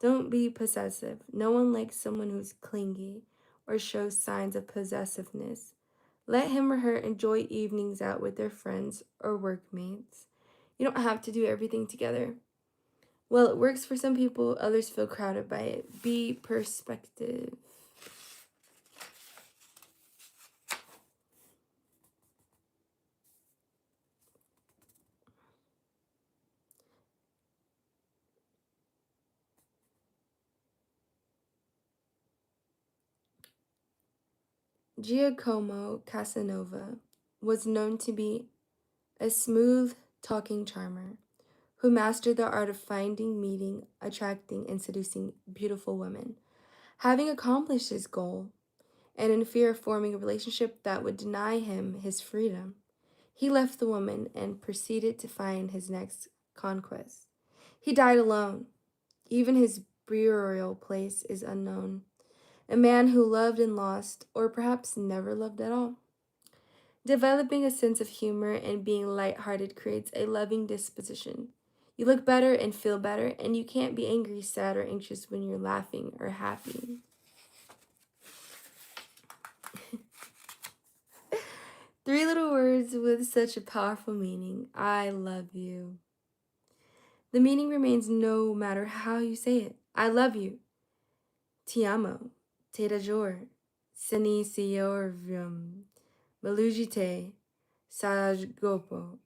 Don't be possessive. No one likes someone who's clingy or shows signs of possessiveness. Let him or her enjoy evenings out with their friends or workmates. You don't have to do everything together. Well, it works for some people, others feel crowded by it. Be perspective. Giacomo Casanova was known to be a smooth talking charmer who mastered the art of finding, meeting, attracting, and seducing beautiful women. Having accomplished his goal, and in fear of forming a relationship that would deny him his freedom, he left the woman and proceeded to find his next conquest. He died alone. Even his burial place is unknown. A man who loved and lost, or perhaps never loved at all. Developing a sense of humor and being lighthearted creates a loving disposition. You look better and feel better, and you can't be angry, sad, or anxious when you're laughing or happy. Three little words with such a powerful meaning. I love you. The meaning remains no matter how you say it. I love you. Ti amo. Te adoro. Seni siorvium. Malujite. Sajgopo.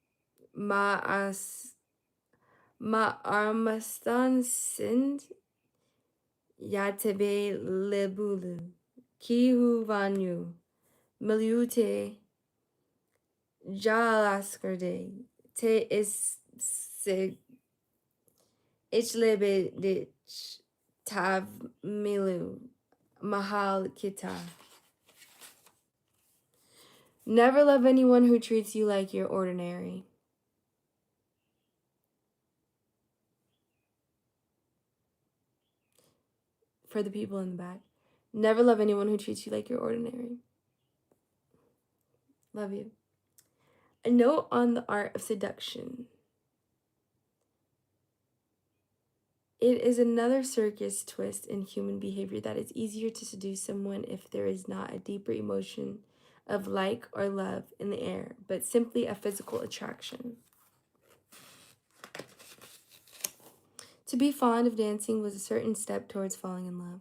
Ma armastan sind. Yatebe lebulu. Kihu vanyu. Miliute. Jalaskerde. Te is sig. Ichlebedich. Tav milu. Mahal kita. Never love anyone who treats you like you're ordinary. For the people in the back. Never love anyone who treats you like you're ordinary. Love you. A note on the art of seduction. It is another circus twist in human behavior that it's easier to seduce someone if there is not a deeper emotion of like or love in the air, but simply a physical attraction. To be fond of dancing was a certain step towards falling in love.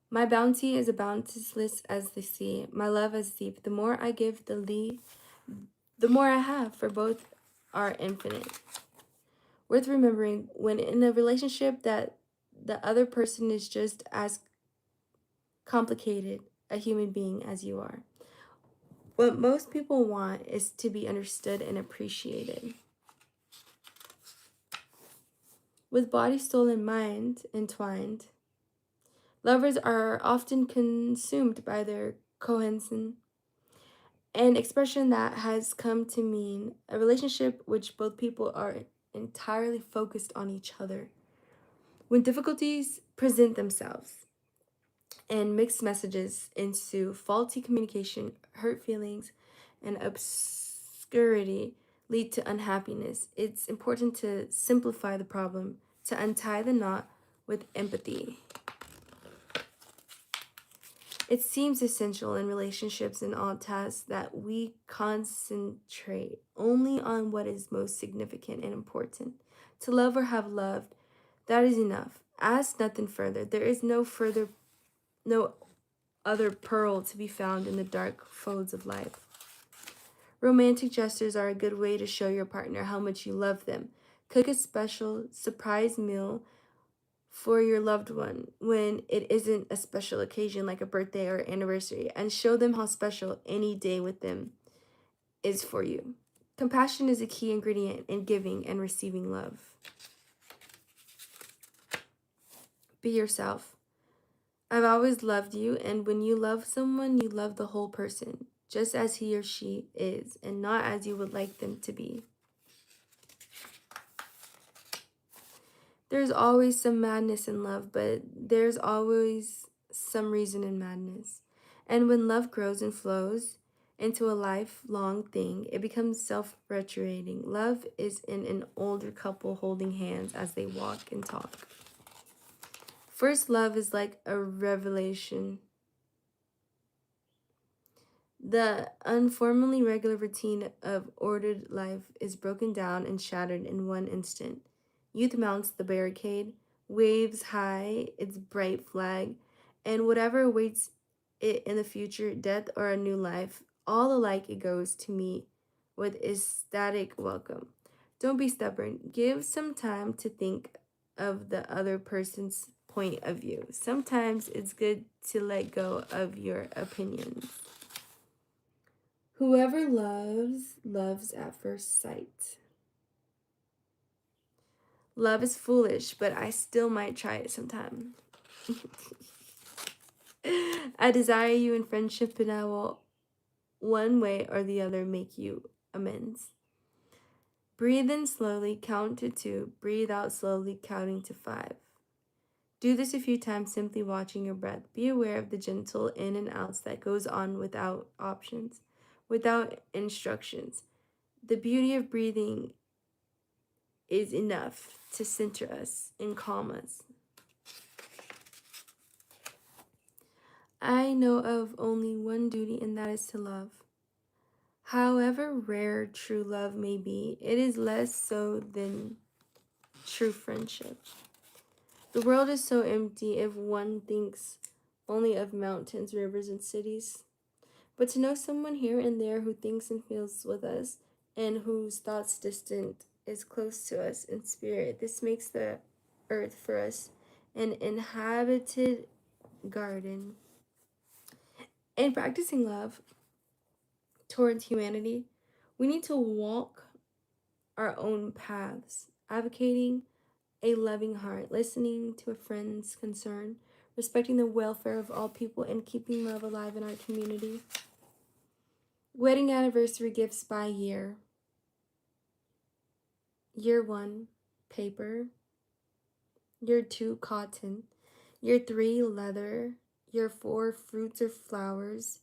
My bounty is as boundless as the sea, my love as deep. The more I give, the more I have, for both are infinite. Worth remembering when in a relationship that the other person is just as complicated a human being as you are. What most people want is to be understood and appreciated. With body, soul, and mind entwined, lovers are often consumed by their cohesion, an expression that has come to mean a relationship which both people are entirely focused on each other. When difficulties present themselves and mixed messages ensue, faulty communication, hurt feelings, and obscurity lead to unhappiness. It's important to simplify the problem, to untie the knot with empathy. It seems essential in relationships and all tasks that we concentrate only on what is most significant and important. To love or have loved, that is enough. Ask nothing further. There is no other pearl to be found in the dark folds of life. Romantic gestures are a good way to show your partner how much you love them. Cook a special surprise meal for your loved one when it isn't a special occasion like a birthday or anniversary, and show them how special any day with them is for you. Compassion is a key ingredient in giving and receiving love. Be yourself. I've always loved you, and when you love someone, you love the whole person, just as he or she is, and not as you would like them to be. There's always some madness in love, but there's always some reason in madness. And when love grows and flows into a lifelong thing, it becomes self-perpetuating. Love is in an older couple holding hands as they walk and talk. First love is like a revelation. The unformally regular routine of ordered life is broken down and shattered in one instant. Youth mounts the barricade, waves high its bright flag, and whatever awaits it in the future, death or a new life, all alike it goes to meet with ecstatic welcome. Don't be stubborn. Give some time to think of the other person's point of view. Sometimes it's good to let go of your opinions. Whoever loves, loves at first sight. Love is foolish, but I still might try it sometime. I desire you in friendship, and I will, one way or the other, make you amends. Breathe in slowly, count to 2. Breathe out slowly, counting to 5. Do this a few times, simply watching your breath. Be aware of the gentle in and outs that goes on without options, without instructions. The beauty of breathing is enough to center us and calm us. I know of only one duty, and that is to love. However rare true love may be, it is less so than true friendship. The world is so empty if one thinks only of mountains, rivers, and cities. But to know someone here and there who thinks and feels with us, and whose thoughts distant is close to us in spirit, this makes the earth for us an inhabited garden. In practicing love towards humanity, we need to walk our own paths, advocating a loving heart, listening to a friend's concern, respecting the welfare of all people, and keeping love alive in our community. Wedding anniversary gifts by year. Year 1, paper. Year 2, cotton. Year 3, leather. Year 4, fruits or flowers.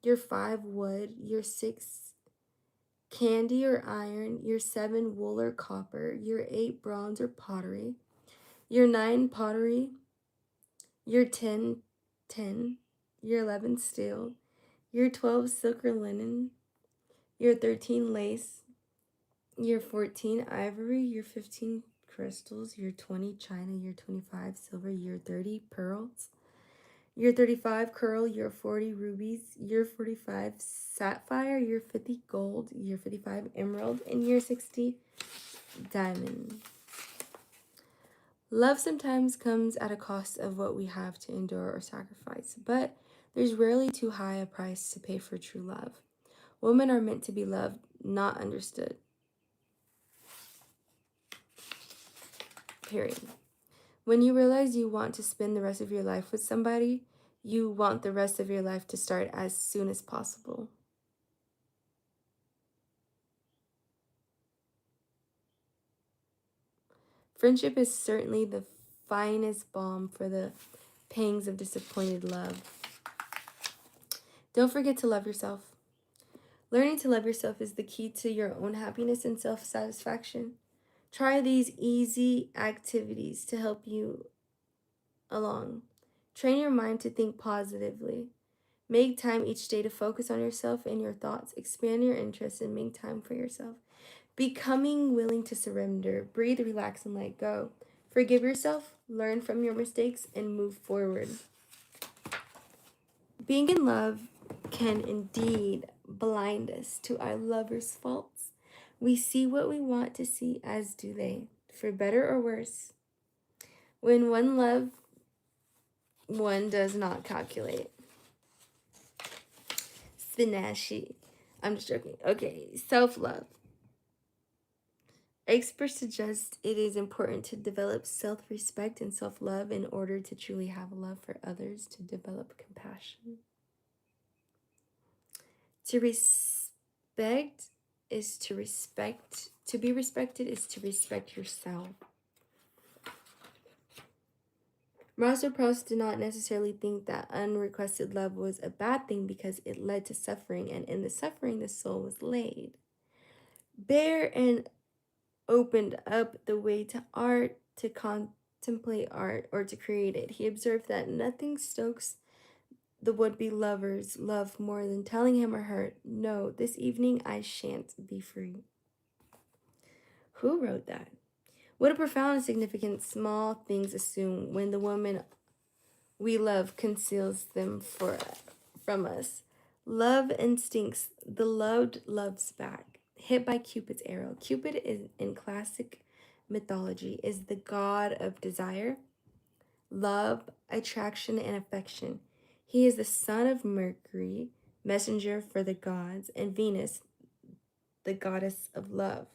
Year 5, wood. Year 6, candy or iron. Year 7, wool or copper. Year 8, bronze or pottery. Year 9, pottery. Year 10, tin. Year 11, steel. Year 12, silk or linen. Year 13, lace. Year 14, ivory. Year 15, crystals. Year 20, china. Year 25, silver. Year 30, pearls. Year 35, coral. Year 40, rubies. Year 45, sapphire. Year 50, gold. Year 55, emerald. And year 60, diamond. Love sometimes comes at a cost of what we have to endure or sacrifice, but there's rarely too high a price to pay for true love. Women are meant to be loved, not understood. Period. When you realize you want to spend the rest of your life with somebody, you want the rest of your life to start as soon as possible. Friendship is certainly the finest balm for the pangs of disappointed love. Don't forget to love yourself. Learning to love yourself is the key to your own happiness and self-satisfaction. Try these easy activities to help you along. Train your mind to think positively. Make time each day to focus on yourself and your thoughts. Expand your interests and make time for yourself. Becoming willing to surrender. Breathe, relax, and let go. Forgive yourself, learn from your mistakes, and move forward. Being in love can indeed blind us to our lover's faults. We see what we want to see, as do they, for better or worse. When one loves, one does not calculate. Spinashi. I'm just joking. Okay, self-love. Experts suggest it is important to develop self-respect and self-love in order to truly have love for others, to develop compassion. To respect is to respect. To be respected is to respect yourself. Marcel Proust did not necessarily think that unrequested love was a bad thing because it led to suffering, and in the suffering the soul was laid bare and opened up the way to art, to contemplate art, or to create it. He observed that nothing stokes the would-be lover's love more than telling him or her, "No, this evening I shan't be free." Who wrote that? What a profound and significant small things assume when the woman we love conceals them from us. Love instincts. The loved loves back. Hit by Cupid's arrow. Cupid is in classic mythology is the god of desire, love, attraction, and affection. He is the son of Mercury, messenger for the gods, and Venus, the goddess of love.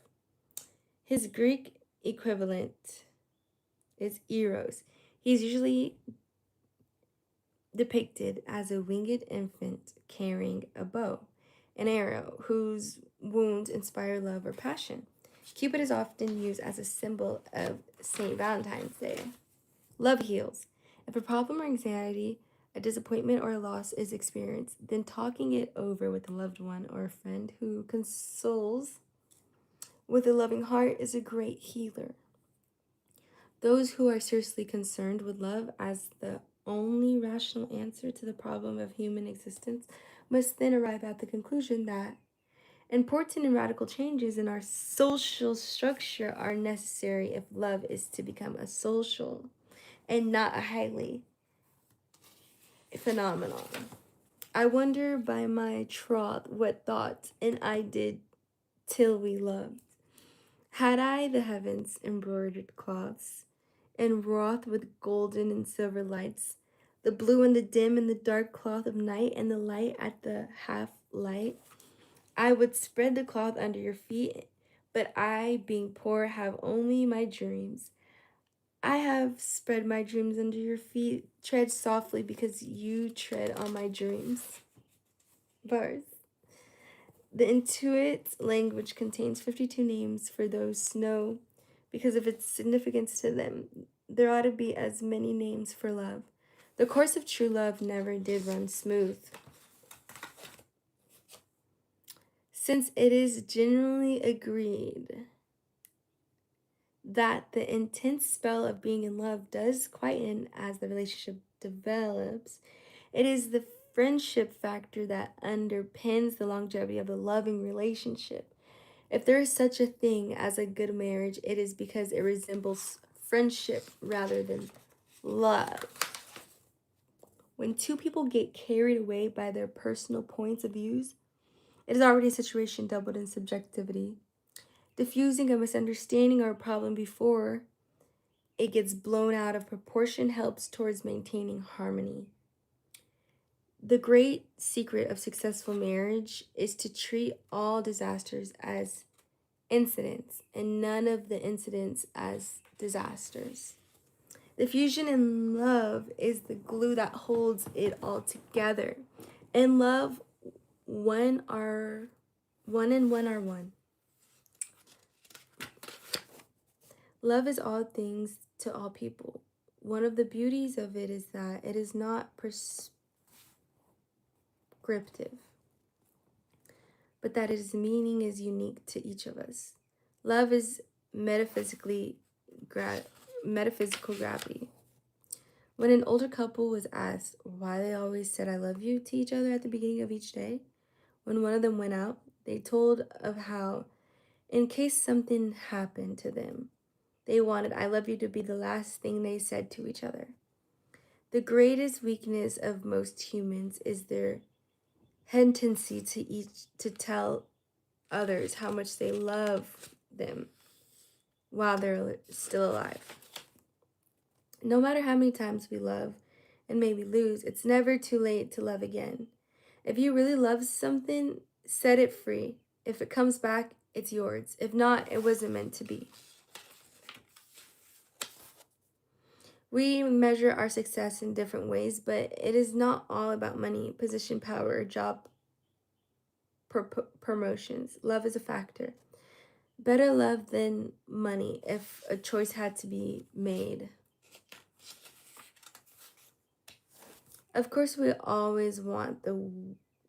His Greek equivalent is Eros. He's usually depicted as a winged infant carrying a bow, an arrow whose wounds inspire love or passion. Cupid is often used as a symbol of St. Valentine's Day. Love heals. If a problem or anxiety, a disappointment or a loss is experienced, then talking it over with a loved one or a friend who consoles with a loving heart is a great healer. Those who are seriously concerned with love as the only rational answer to the problem of human existence must then arrive at the conclusion that important and radical changes in our social structure are necessary if love is to become a social and not a highly phenomenon. I wonder by my troth what thoughts and I did till we loved. Had I the heavens embroidered cloths, and wrought with golden and silver lights, the blue and the dim and the dark cloth of night, and the light at the half light, I would spread the cloth under your feet, but I, being poor, have only my dreams. I have spread my dreams under your feet. Tread softly, because you tread on my dreams. Bars. The Intuit language contains 52 names for those know because of its significance to them. There ought to be as many names for love. The course of true love never did run smooth. Since it is generally agreed that the intense spell of being in love does quieten as the relationship develops, it is the friendship factor that underpins the longevity of a loving relationship. If there is such a thing as a good marriage, it is because it resembles friendship rather than love. When two people get carried away by their personal points of views, it is already a situation doubled in subjectivity. Diffusing a misunderstanding or a problem before it gets blown out of proportion helps towards maintaining harmony. The great secret of successful marriage is to treat all disasters as incidents and none of the incidents as disasters. The fusion in love is the glue that holds it all together. In love, one and one are one. Love is all things to all people. one of the beauties of it is that it is not prescriptive, but that its meaning is unique to each of us. Love is metaphysically metaphysical gravity. When an older couple was asked why they always said I love you to each other at the beginning of each day, when one of them went out, they told of how, in case something happened to them, they wanted I love you to be the last thing they said to each other. The greatest weakness of most humans is their tendency to tell others how much they love them while they're still alive. No matter how many times we love and maybe lose, it's never too late to love again. If you really love something, set it free. If it comes back, it's yours. If not, it wasn't meant to be. We measure our success in different ways, but it is not all about money, position, power, or job promotions. Love is a factor. Better love than money if a choice had to be made. Of course, we always want the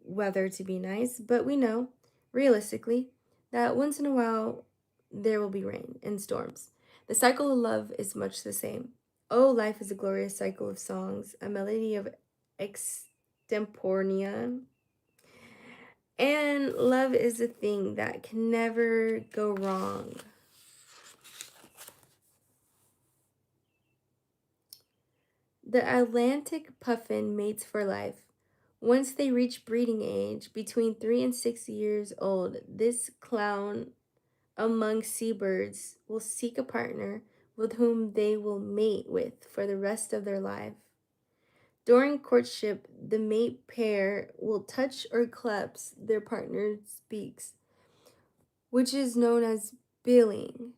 weather to be nice, but we know, realistically, that once in a while there will be rain and storms. The cycle of love is much the same. Oh, life is a glorious cycle of songs, a melody of extemporea. And love is a thing that can never go wrong. The Atlantic puffin mates for life. Once they reach breeding age, between 3 and 6 years old, this clown among seabirds will seek a partner with whom they will mate with for the rest of their life. During courtship, the mate pair will touch or clasp their partner's beaks, which is known as billing.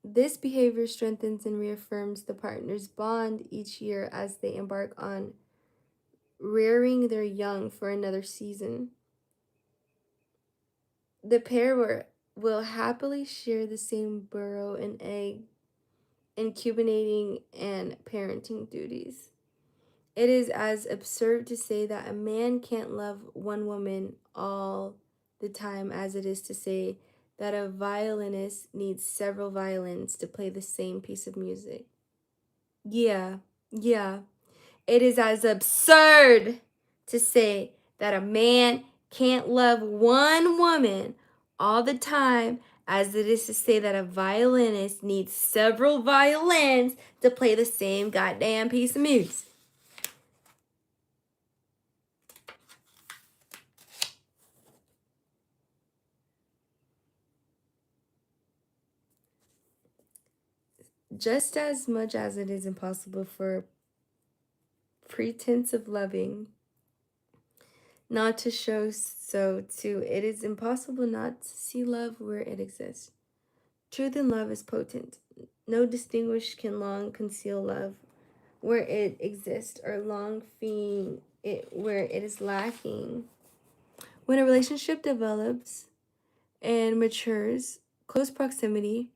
This behavior strengthens and reaffirms the partner's bond each year as they embark on rearing their young for another season. The pair will happily share the same burrow and egg, incubating and parenting duties. It is as absurd to say that a man can't love one woman all the time as it is to say that a violinist needs several violins to play the same piece of music. Yeah, yeah. It is as absurd to say that a man can't love one woman all the time as it is to say that a violinist needs several violins to play the same goddamn piece of music. Just as much as it is impossible for pretense of loving not to show so too, it is impossible not to see love where it exists. Truth in love is potent. No distinguish can long conceal love where it exists or long feign it where it is lacking. When a relationship develops and matures, close proximity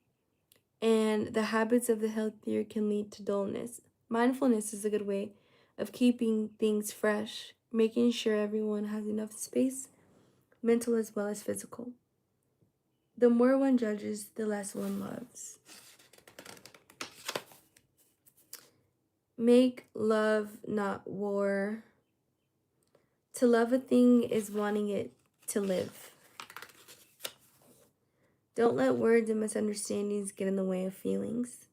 and the habits of the healthier can lead to dullness. Mindfulness is a good way of keeping things fresh, making sure everyone has enough space, mental as well as physical. The more one judges, the less one loves. Make love, not war. To love a thing is wanting it to live. Don't let words and misunderstandings get in the way of feelings.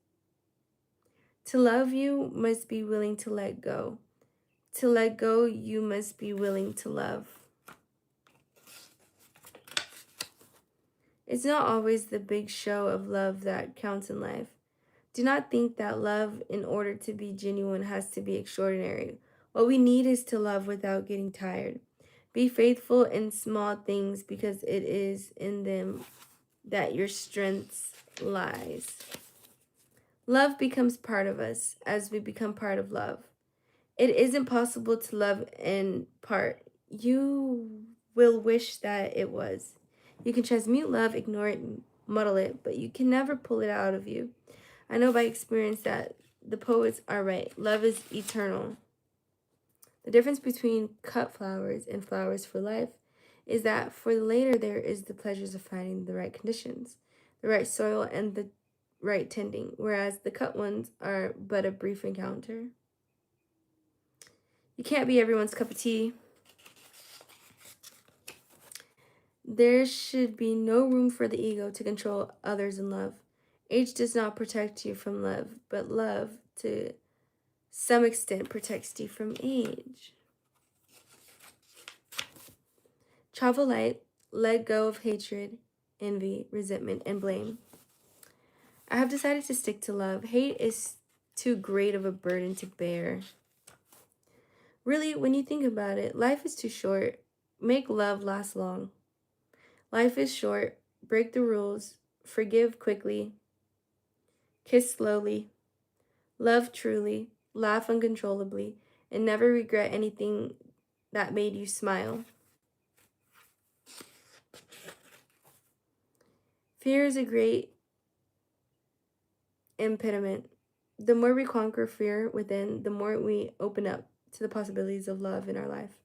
To love, you must be willing to let go. To let go, you must be willing to love. It's not always the big show of love that counts in life. Do not think that love, in order to be genuine, has to be extraordinary. What we need is to love without getting tired. Be faithful in small things because it is in them that your strength lies. Love becomes part of us as we become part of love. It isn't possible to love in part. You will wish that it was. You can transmute love, ignore it, muddle it, but you can never pull it out of you. I know by experience that the poets are right. Love is eternal. The difference between cut flowers and flowers for life is that for the later there is the pleasures of finding the right conditions, the right soil, and the right tending, whereas the cut ones are but a brief encounter. You can't be everyone's cup of tea. There should be no room for the ego to control others in love. Age does not protect you from love, but love, to some extent, protects you from age. Travel light, let go of hatred, envy, resentment, and blame. I have decided to stick to love. Hate is too great of a burden to bear. Really, when you think about it, life is too short. Make love last long. Life is short. Break the rules. Forgive quickly. Kiss slowly. Love truly. Laugh uncontrollably. And never regret anything that made you smile. Fear is a great impediment. The more we conquer fear within, the more we open up to the possibilities of love in our life.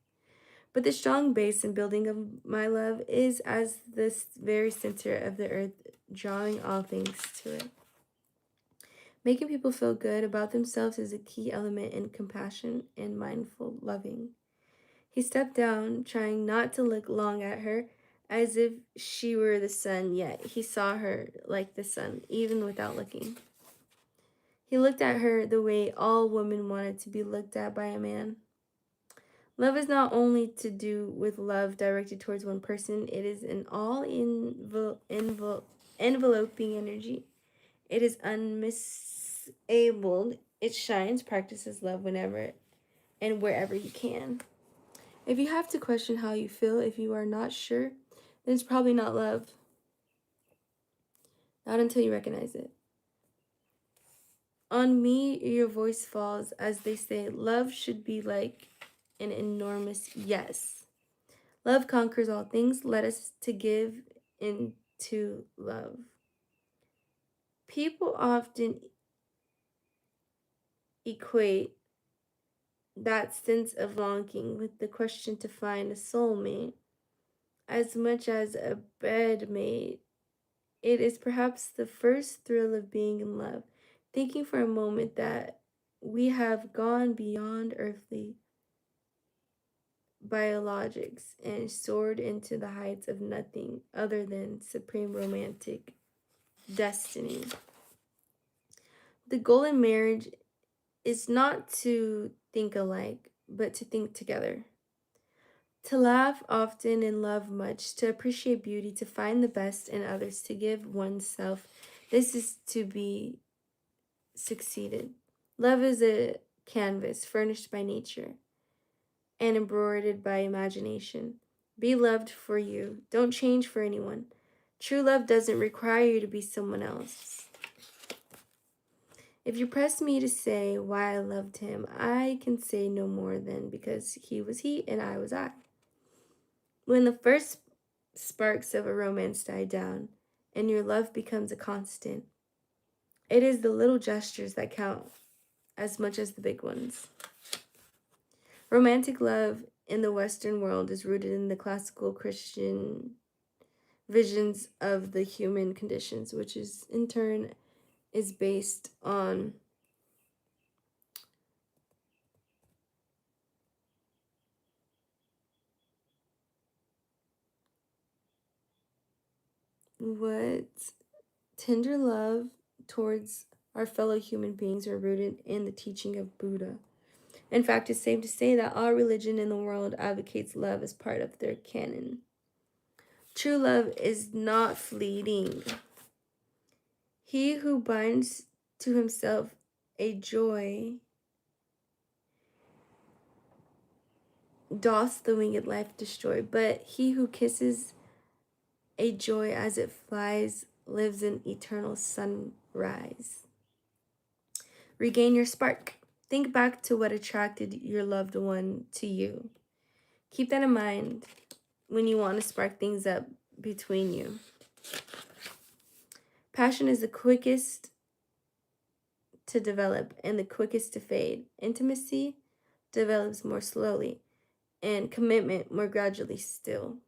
But the strong base and building of my love is as the very center of the earth, drawing all things to it. Making people feel good about themselves is a key element in compassion and mindful loving. He stepped down, trying not to look long at her as if she were the sun, yet he saw her like the sun, even without looking. He looked at her the way all women wanted to be looked at by a man. Love is not only to do with love directed towards one person, it is an enveloping energy. It is unmisable. It shines, practices love whenever and wherever you can. If you have to question how you feel if you are not sure, then it's probably not love. Not until you recognize it. On me, your voice falls, as they say, love should be like an enormous yes. Love conquers all things. Let us to give into love. People often equate that sense of longing with the question to find a soulmate as much as a bedmate. It is perhaps the first thrill of being in love, thinking for a moment that we have gone beyond earthly biologics and soared into the heights of nothing other than supreme romantic destiny. The goal in marriage is not to think alike, but to think together. To laugh often and love much, to appreciate beauty, to find the best in others, to give oneself. This is to be succeeded. Love is a canvas furnished by nature and embroidered by imagination. Be loved for you. Don't change for anyone. True love doesn't require you to be someone else. If you press me to say why I loved him, I can say no more than because he was he and I was I. When the first sparks of a romance die down and your love becomes a constant, it is the little gestures that count as much as the big ones. Romantic love in the Western world is rooted in the classical Christian visions of the human conditions, which is in turn is based on what tender love towards our fellow human beings are rooted in the teaching of Buddha. In fact, it's safe to say that all religion in the world advocates love as part of their canon. True love is not fleeting. He who binds to himself a joy doth the winged life destroy, but he who kisses a joy as it flies lives in eternal sunrise. Regain your spark. Think back to what attracted your loved one to you. Keep that in mind when you want to spark things up between you. Passion is the quickest to develop and the quickest to fade. Intimacy develops more slowly, and commitment more gradually still.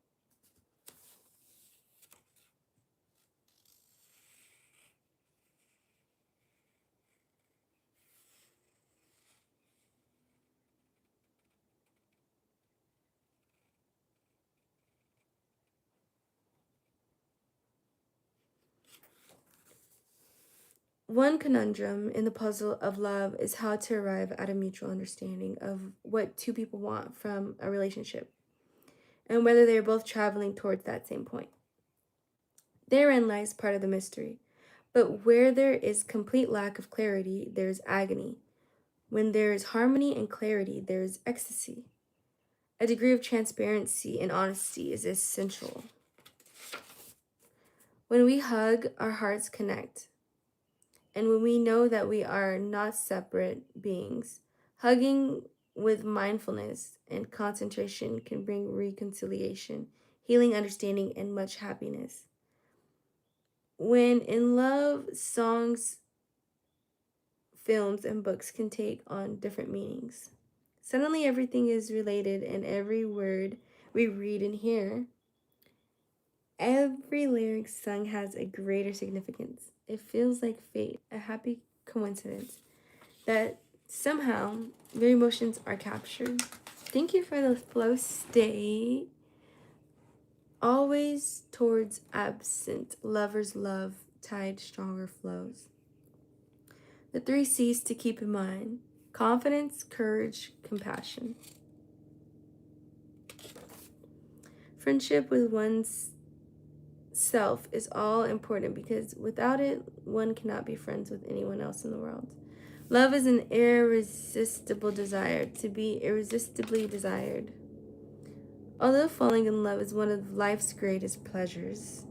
One conundrum in the puzzle of love is how to arrive at a mutual understanding of what two people want from a relationship and whether they are both traveling towards that same point. Therein lies part of the mystery. But where there is complete lack of clarity, there is agony. When there is harmony and clarity, there is ecstasy. A degree of transparency and honesty is essential. When we hug, our hearts connect. And when we know that we are not separate beings, hugging with mindfulness and concentration can bring reconciliation, healing, understanding, and much happiness. When in love, songs, films, and books can take on different meanings. Suddenly, everything is related, and every word we read and hear, every lyric sung has a greater significance. It feels like fate, a happy coincidence that somehow their emotions are captured. Thank you for the flow state. Always towards absent, lovers love, tide stronger flows. The 3 C's to keep in mind: confidence, courage, compassion. Friendship with one's self is all important because without it, one cannot be friends with anyone else in the world. Love is an irresistible desire, to be irresistibly desired. Although falling in love is one of life's greatest pleasures,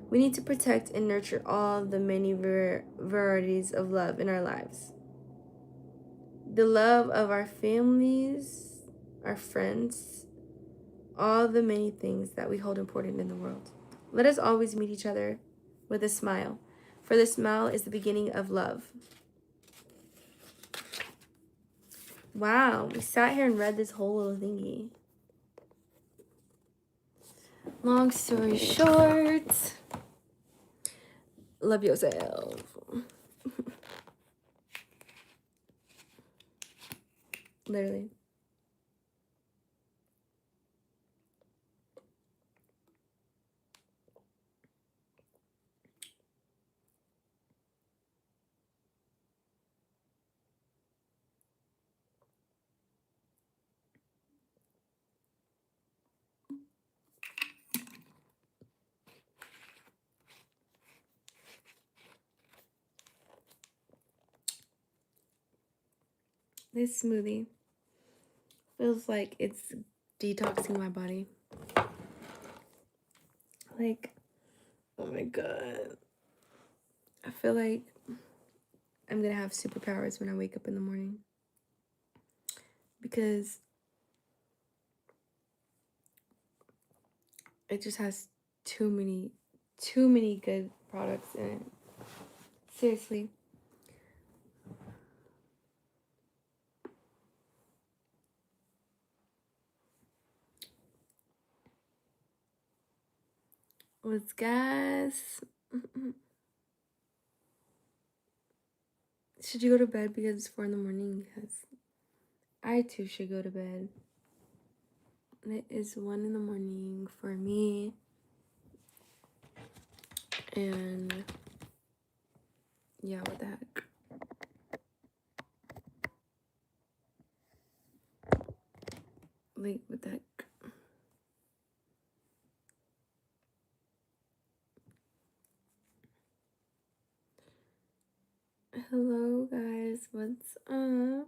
we need to protect and nurture all the many varieties of love in our lives. The love of our families, our friends, all the many things that we hold important in the world. Let us always meet each other with a smile, for the smile is the beginning of love. Wow, we sat here and read this whole little thingy. Long story short, love yourself. Literally. This smoothie feels like it's detoxing my body. Like, oh my god. I feel like I'm gonna have superpowers when I wake up in the morning. Because it just has too many good products in it. Seriously. What's gas? Should you go to bed because it's 4 in the morning? Because I too should go to bed. And it is 1 in the morning for me. And yeah, what the heck? Like, what the heck? Hello guys, what's up?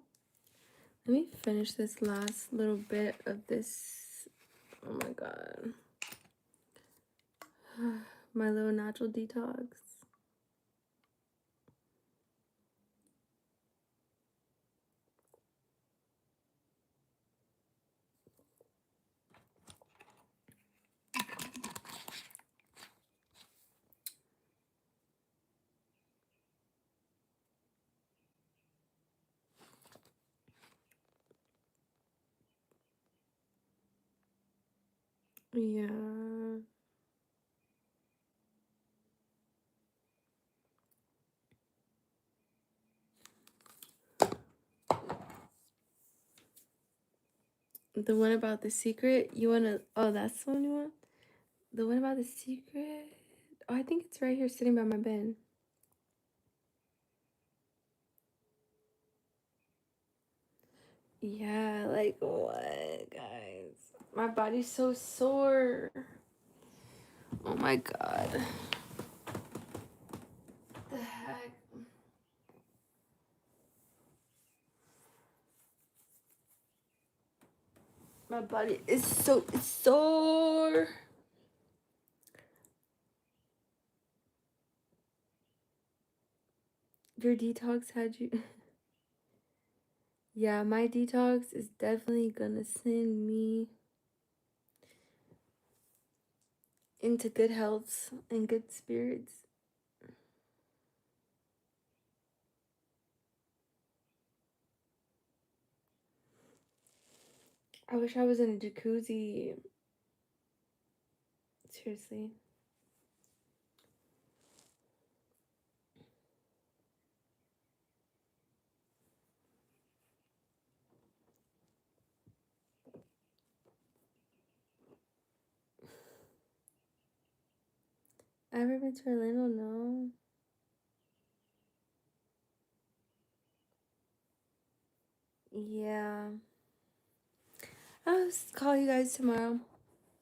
Let me finish this last little bit of this. Oh my god. My little natural detox. Yeah. The one about the secret? You wanna oh, that's the one you want? The one about the secret? Oh, I think it's right here sitting by my bed. Yeah, like what, guys? My body's so sore. Oh my god. The heck? My body is so sore. Your detox had you. Yeah, my detox is definitely gonna send me into good health and good spirits. I wish I was in a jacuzzi. Seriously. I've ever been to Orlando? No. Yeah. I'll call you guys tomorrow.